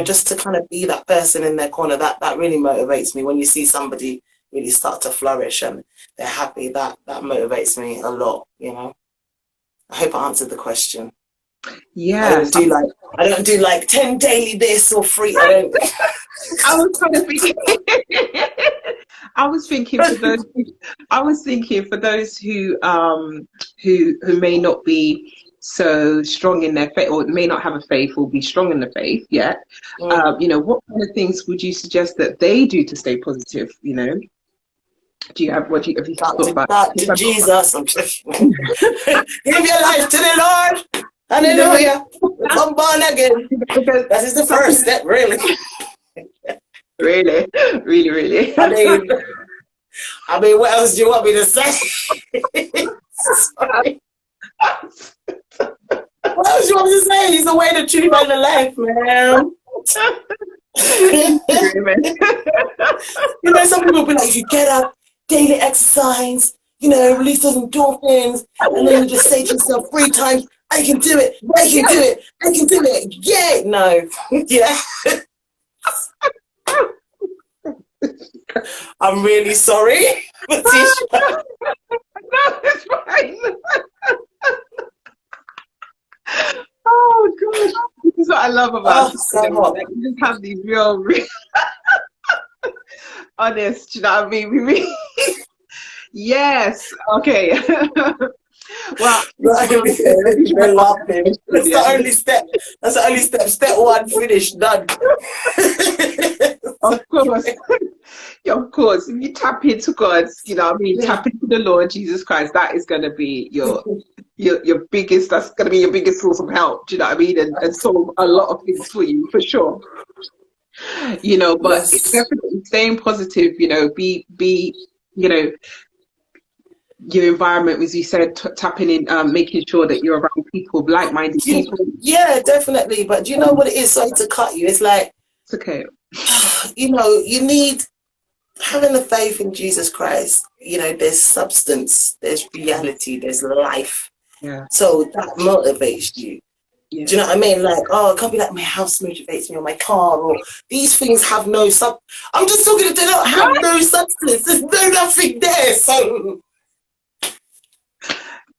Just to kind of be that person in their corner, that really motivates me. When you see somebody really start to flourish and they're happy, that motivates me a lot. I hope I answered the question. Yes. I don't do like 10 daily this or 3. I don't. I was kind of thinking. I was thinking for those who may not be so strong in their faith, or may not have a faith or be strong in the faith yet. What kind of things would you suggest that they do to stay positive? Do you have have you thought about? To Jesus, I'm just give your life to the Lord. Hallelujah. Become born again. That is the first step, really. Really, really, really. I mean, what else do you want me to say? Sorry. What else you want me to say? He's the way, the truth, and the life, man. You know, some people be like, if you get up, daily exercise, you know, release those endorphins, and then you just say to yourself 3 times, I can do it, I can do it, I can do it. Yeah, no, yeah. I'm really sorry, Letitia. No, it's fine. Oh gosh, this is what I love about like, we just have these real honest, you know what I mean? We really yes, okay. Well, they're laughing. That's the only step. That's the only step. Step 1, finished, done. Of course. Of course. If you tap into God, you know what I mean, tap into the Lord Jesus Christ, that is gonna be your biggest, that's gonna be your biggest source of help, do you know what I mean? And solve a lot of things for you, for sure. You know, but it's definitely staying positive, you know, be you know, your environment, as you said, tapping in, making sure that you're around people, like-minded people. Yeah, definitely. But do you know what it is? Sorry to cut you. It's like, it's okay. You know, you need having the faith in Jesus Christ. You know, there's substance, there's reality, there's life. Yeah. So that motivates you. Yeah. Do you know what I mean? Like, oh, it can't be like my house motivates me, or my car, or these things have no I'm just talking that they don't have no substance. There's nothing there. So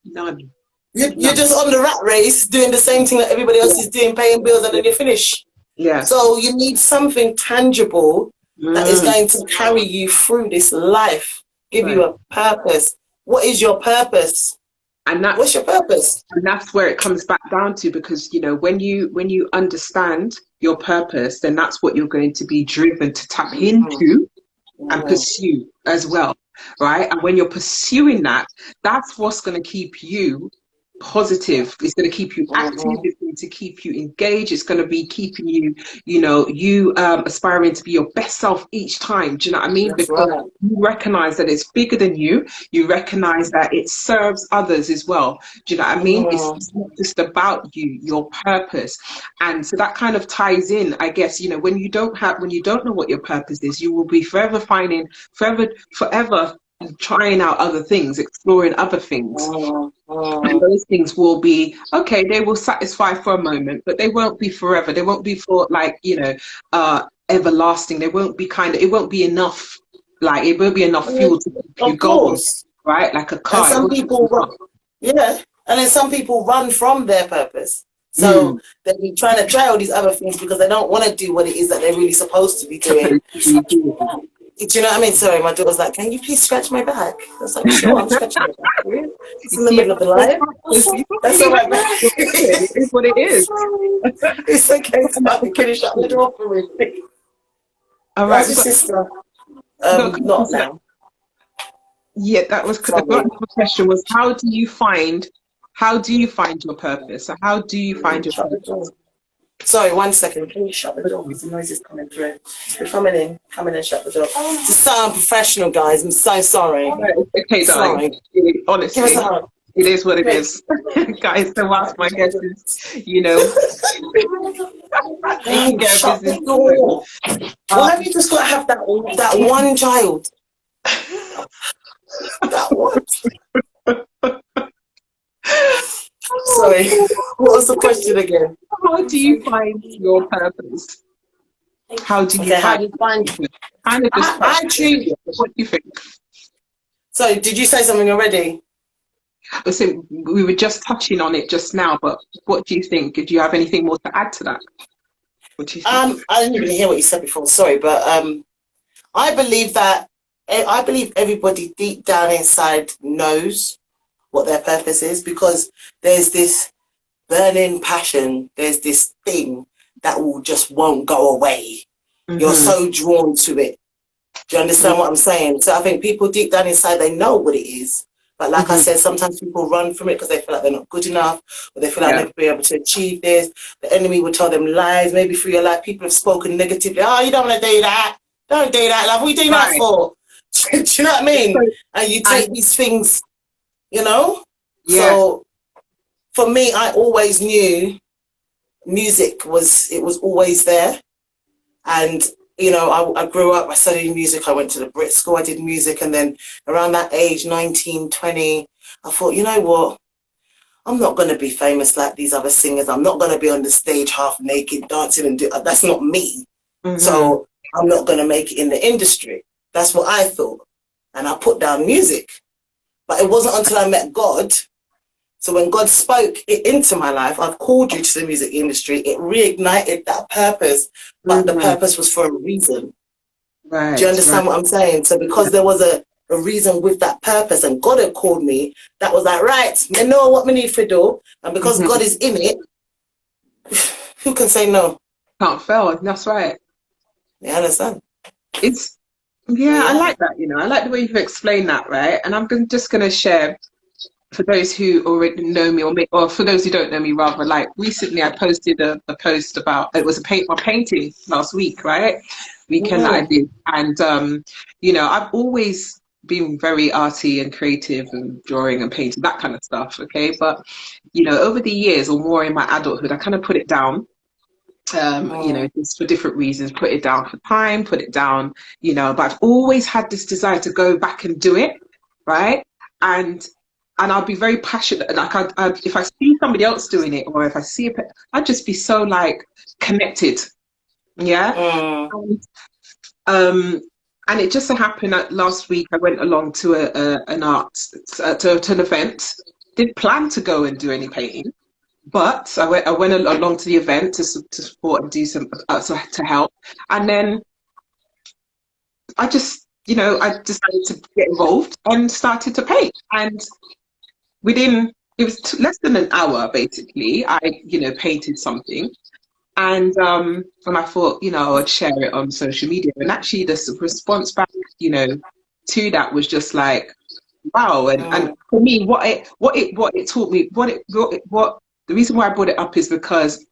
none. You're just on the rat race, doing the same thing that everybody else is doing, paying bills, and then you finish. Yeah. So you need something tangible that is going to carry you through this life, give you a purpose. What is your purpose? And what's your purpose? And that's where it comes back down to, because you know, when you understand your purpose, then that's what you're going to be driven to tap into and pursue as well, right? And when you're pursuing that, that's what's going to keep you positive. It's going to keep you active. It's going to keep you engaged. It's going to be keeping you, you know, aspiring to be your best self each time. Do you know what I mean? That's because you recognize that it's bigger than you. You recognize that it serves others as well. Do you know what I mean? It's not just about you, your purpose. And so that kind of ties in, I guess, you know, when you don't know what your purpose is, you will be forever trying out other things, exploring other things. And those things will be, okay, they will satisfy for a moment, but they won't be forever. They won't be for, like, you know, everlasting. They won't be it won't be enough, like, it won't be enough fuel to keep you going, right? Like a car. And some people and then some people run from their purpose. So they'll be trying to try all these other things because they don't want to do what it is that they're really supposed to be doing. Do you know what I mean? Sorry, my daughter's like, can you please scratch my back? I was like, sure, I'm scratching your back. It's in the middle of the live. That's all right. It is what it is. It's okay. Can you shut the door for me? All right. Your sister. Not now. Yeah, that was the question was, how do you find your purpose? So how do you find your purpose? Sorry, 1 second. Can you shut the door? Because the noise is coming through. You're coming in and shut the door. To sound professional, guys. I'm so sorry. Okay, darling. Honestly, it is what it is. Guys, so whilst my guest is, you know, shut the door. Why have you just got to have that one child? That one. Sorry, what was the question again? How do you find your purpose? How do you find it? I choose. What do you think? So, did you say something already? So we were just touching on it just now, but what do you think? Do you have anything more to add to that? What do you think? I didn't even hear what you said before. Sorry, but I believe everybody deep down inside knows what their purpose is, because there's this burning passion, there's this thing that won't go away. You're so drawn to it. Do you understand what I'm saying? So I think people deep down inside, they know what it is. But like I said, sometimes people run from it because they feel like they're not good enough, or they feel like they'll never be able to achieve this. The enemy will tell them lies. Maybe through your life, people have spoken negatively. Oh, you don't want to do that. Don't do that, love. What are you doing that for? Do you know what I mean? And you take these things, you know? Yeah. So for me, I always knew music was always there. And, you know, I grew up, I studied music, I went to the Brit school, I did music. And then around that age, 19, 20, I thought, you know what? I'm not going to be famous like these other singers. I'm not going to be on the stage half naked dancing and that's not me. So I'm not going to make it in the industry. That's what I thought. And I put down music. But it wasn't until I met God. So when God spoke it into my life, I've called you to the music industry. It reignited that purpose, but the purpose was for a reason. Right. Do you understand what I'm saying? So because there was a reason with that purpose and God had called me, that was like, right, I know what we need to do. And because God is in it, who can say no? Can't fail. That's right. You understand? It's, yeah, I like that, you know. I like the way you've explained that, right? And I'm just going to share, for those who already know me, or for those who don't know me, rather, like recently I posted a post about, it was my painting last week, right? Weekend that I did. And, you know, I've always been very arty and creative and drawing and painting, that kind of stuff, okay? But, you know, over the years or more in my adulthood, I kind of put it down. You know, just for different reasons, put it down for time, put it down, you know, but I've always had this desire to go back and do it, right? And I'll be very passionate. Like, if I see somebody else doing it, or if I see I'd just be so like connected, yeah. And it just so happened that last week I went along to an an event. Didn't plan to go and do any painting, but I went along to the event to support and do some to help. And then I just, you know, I decided to get involved and started to paint. And within, it was less than an hour, basically, I, you know, painted something. And I thought, you know, I'd share it on social media. And actually the response back, you know, to that was just like, wow. And for me, what it taught me, the reason why I brought it up is because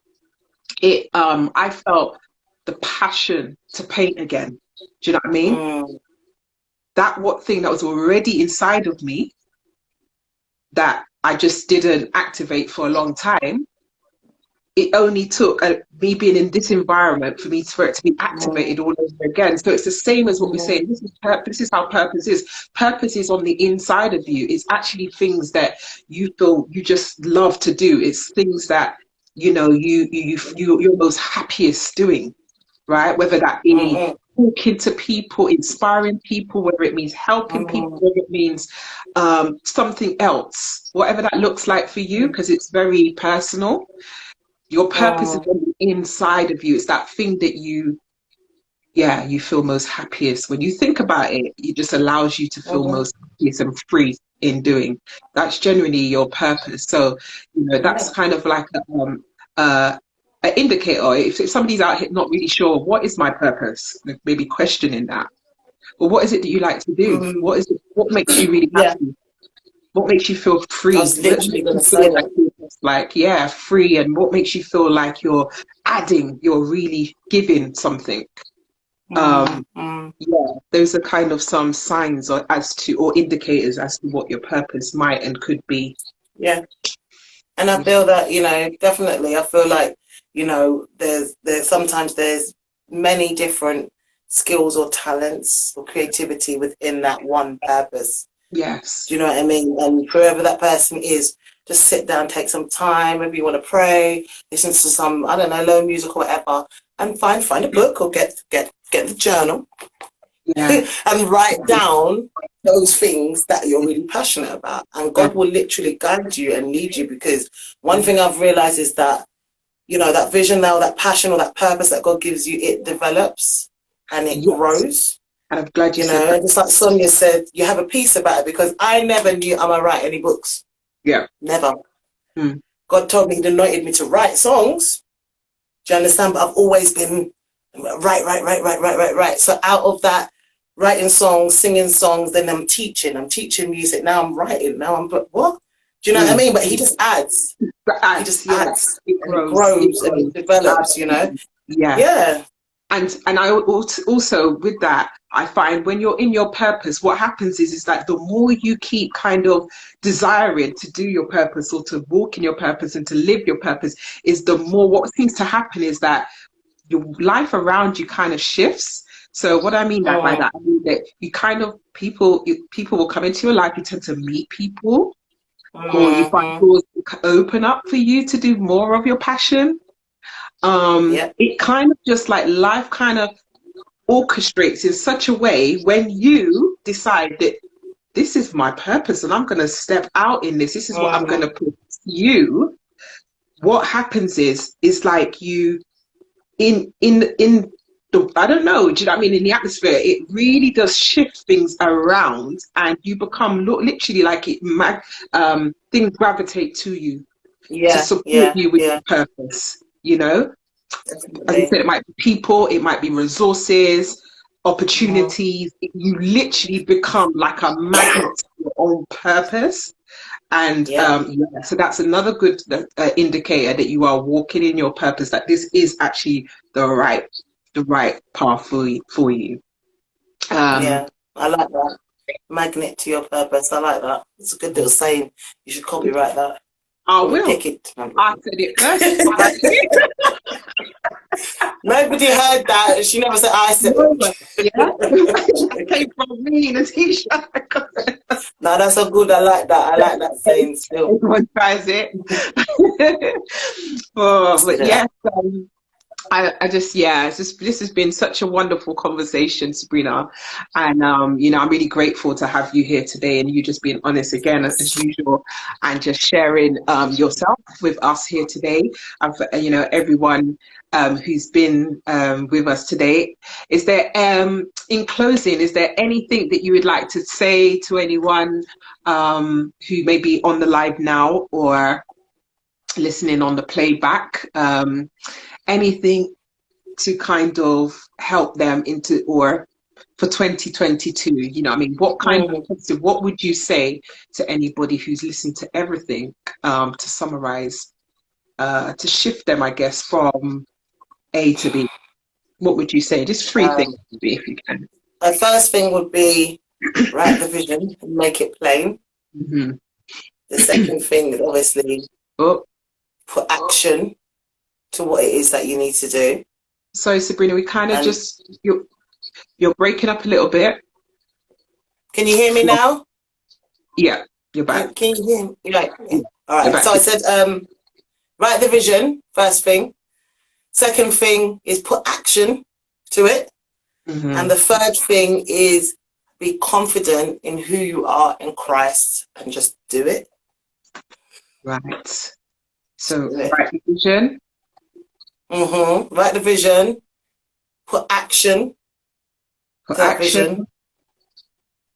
I felt the passion to paint again. Do you know what I mean? That thing that was already inside of me that I just didn't activate for a long time. It only took me being in this environment for it to be activated all over again. So it's the same as what we're saying. This is how purpose is. Purpose is on the inside of you. It's actually things that you feel you just love to do. It's things that, you know, you're most happiest doing, right? Whether that be talking to people, inspiring people, whether it means helping people, whether it means something else, whatever that looks like for you, because it's very personal. Your purpose is on the inside of you. It's that thing that you feel most happiest. When you think about it, it just allows you to feel most happiest and free in doing. That's generally your purpose. So, you know, that's kind of like an indicator. If somebody's out here not really sure, what is my purpose? Maybe questioning that. But what is it that you like to do? What is it? What makes you really happy? What makes you feel free? I was literally going to say that. Free, and what makes you feel like you're really giving something? Those are kind of some signs or indicators as to what your purpose might and could be. Yeah. And I feel that, you know, definitely, I feel like, you know, there's sometimes there's many different skills or talents or creativity within that one purpose. Yes. Do you know what I mean? And whoever that person is, just sit down, take some time. Maybe you want to pray, listen to some, I don't know, low music or whatever, and find a book or get the journal and write down those things that you're really passionate about. And God will literally guide you and lead you, because one thing I've realized is that, you know, that vision now, that passion or that purpose that God gives you, it develops and it grows. And I'm glad you know, said that. Just like Sonia said, you have a piece about it, because I never knew I'm going to write any books. Yeah. Never. God told me He'd anointed me to write songs. Do you understand? But I've always been write. So out of that, writing songs, singing songs, then I'm teaching music. Now I'm writing. Now I'm, what? Do you know what I mean? But He just adds. He just adds. It grows and it develops, you know? Yeah. and I also with that, I find when you're in your purpose, what happens is that the more you keep kind of desiring to do your purpose or to walk in your purpose and to live your purpose, is the more what seems to happen is that your life around you kind of shifts. So what I mean that by Mm, that, I mean that you kind of people will come into your life. You tend to meet people, or you find mm-hmm. doors open up for you to do more of your passion. Yep. It kind of just like life kind of orchestrates in such a way when you decide that this is my purpose and I'm going to step out in this. This is what I'm going Mm-hmm. to pursue. What happens is like you in the, I don't know, do you know what I mean? In the atmosphere, it really does shift things around, and you become literally like things gravitate to you to Yeah, support yeah, you with yeah, your purpose. You know, as I definitely. said, it might be people, it might be resources, Mm-hmm. opportunities. You literally become like a magnet to your own purpose. And Yep, yeah, so that's another good indicator that you are walking in your purpose, that this is actually the right path for you. Um, yeah. I like that. Magnet to your purpose. I like that. It's a good little saying. You should copyright that. I Let me will. pick it. I said it first. I did. Nobody heard that. She never said I said No, yeah, it. that came from me in a t-shirt. No, that's so good. I like that. I like that saying still. Everyone tries it. Oh, but Yeah. yes, I just yeah, it's just this has been such a wonderful conversation, Sabrina, and you know, I'm really grateful to have you here today, and you just being honest again as usual, and just sharing yourself with us here today, and for you know everyone who's been with us today. Is there in closing, is there anything that you would like to say to anyone who may be on the live now or listening on the playback? Anything to kind of help them into or for 2022, you know, I mean, what kind of Mm. positive, what would you say to anybody who's listened to everything, to summarize, to shift them, I guess, from A to B? What would you say? Just three things, Um, maybe, if you can. my first thing would be write the vision and make it plain. Hmm. The second thing is obviously Oh, put action to what it is that you need to do. so Sabrina, we kind of And just, you're breaking up a little bit. can you hear me now? Yeah, you're back. Can you hear me? Right. Yeah. Yeah, All you're right. back. So I said, write the vision, first thing. Second thing is put action to it. And Hmm. the third thing is be confident in who you are in Christ and just do it. Right. Just So, do it. right vision, Write the vision, put action for to that action, vision,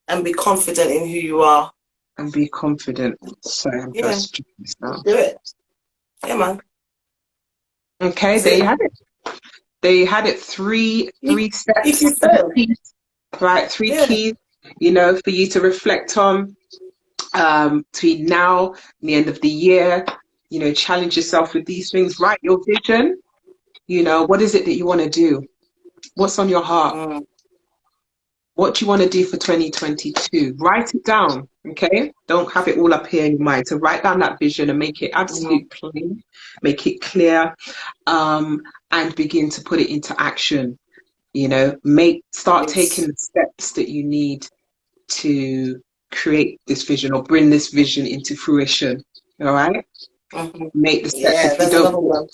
and be confident in who you are. and be confident. Sorry, I'm Yeah, just checking this now. do it. Yeah, man. Okay, That's there you it. have it. There you had it. If, Three if steps, you three fail, keys, right? Three yeah. keys, you know, for you to reflect on between now and the end of the year. You know, challenge yourself with these things. Write your vision. You know, what is it that you want to do? What's on your heart? Mm, What do you want to do for 2022? Write it down, okay? Don't have it all up here in your mind. So write down that vision and make it mm, absolute plain, make it clear, um, and begin to put it into action. You know, start taking yes. the steps that you need to create this vision or bring this vision into fruition. All right? hmm Make the steps. Yeah, there's another one.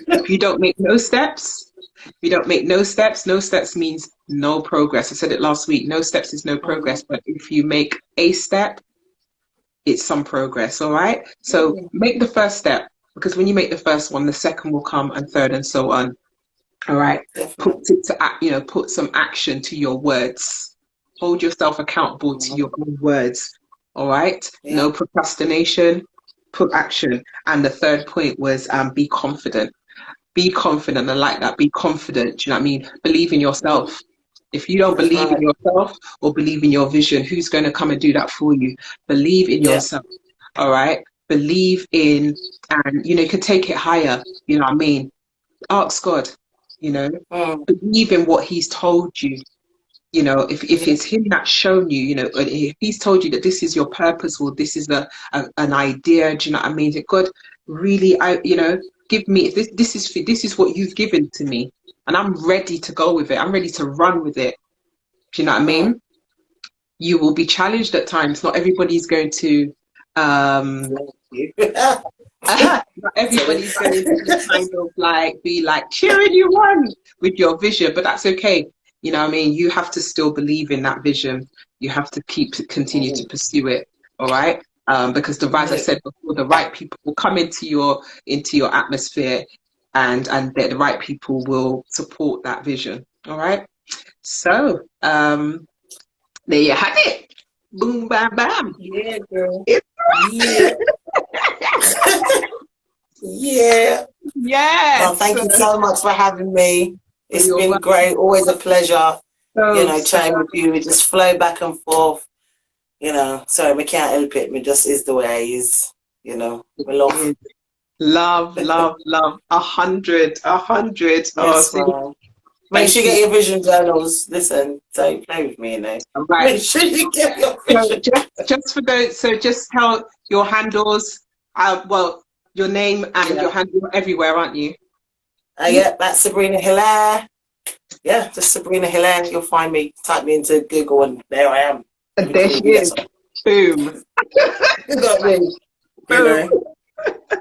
If you don't make no steps, if you don't make no steps, no steps means no progress. I said it last week. No steps is no Mhm. progress. But if you make a step, it's some progress. All right. So Yeah, make the first step, because when you make the first one, the second will come, and third, and so on. All right. Put definitely. it to act, you know, put some action to your words. Hold yourself accountable to Mhm. your own words. All right. Yeah. No procrastination. Put action. And the third point was be confident. Be confident. I like that. Be confident. Do you know what I mean? Believe in Mm, yourself. If you don't that's believe in right. yourself or believe in your vision, who's going to come and do that for you? Believe in Yeah. yourself. All right. Believe in, and you know, you can take it higher. You know what I mean? Ask God. you know, Mm. believe in what he's told you. You know, if Yeah. it's him that's shown you, you know, if he's told you that this is your purpose or this is an idea, do you know what I mean? That God really, you know, give me this is what you've given to me, and I'm ready to go with it. I'm ready to run with it. Do you know what I Mm. mean? You will be challenged at times. Not everybody's going to um Thank you. not Sorry. everybody's going to kind of like be like cheering you on with your vision, but that's okay. You know what I mean? You have to still believe in that vision. You have to continue to Mm. pursue it. All right. Because as I Yeah. said before, the right people will come into your atmosphere, and the right people will support that vision. All right. So there you have it. Boom, bam, bam. Yeah, girl. It's Yeah. Yeah. Well, yes. thank you so much for having me. It's You're been great. Always a pleasure, welcome. So chatting with you. We just flow back and forth. Sorry, we can't help it. We just is the way it is. We love. is. Love, love, love. 100, 100. Oh, Yes, see, man. Make sure thank you you. get your vision journals. Listen, don't play with me, All right. Make sure you get your So vision. just for those, so just tell your handles. Well, your name and your Yeah. handle everywhere, aren't you? Yeah, that's Sabrina Hilaire. Yeah, just Sabrina Hilaire. You'll find me. Type me into Google and there I am. And there she You get is. some. Boom. You got me. You Boom. know.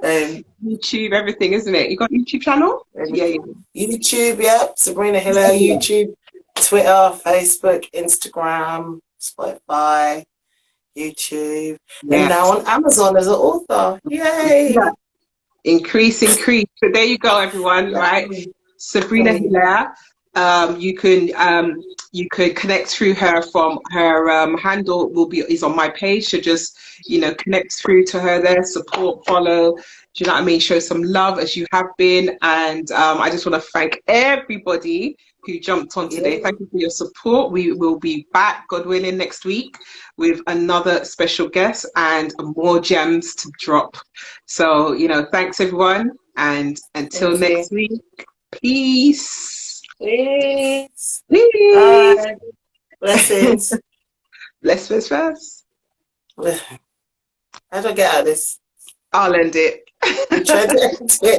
Um, YouTube, everything, isn't it? You got YouTube channel? Yeah, yeah. YouTube, yeah. Sabrina Hilaire, YouTube, Twitter, Facebook, Instagram, Spotify, YouTube, and now Yes. on Amazon as an author. Yay! Yeah. Increase, increase. So there you go, everyone. Yeah. Right, Sabrina Hilaire. You could connect through her from her handle is on my page. So just connect through to her there, support, follow. Do you know what I mean? Show some love as you have been, and I just want to thank everybody who jumped on Yeah. today. Thank you for your support. We will be back, God willing, next week with another special guest and more gems to drop. So, thanks everyone. And until Thank you. next week, peace. Peace. Peace. Bye. Blessings. Bless, bless, bless. How do I get out of this? I'll end it. You tried to end it.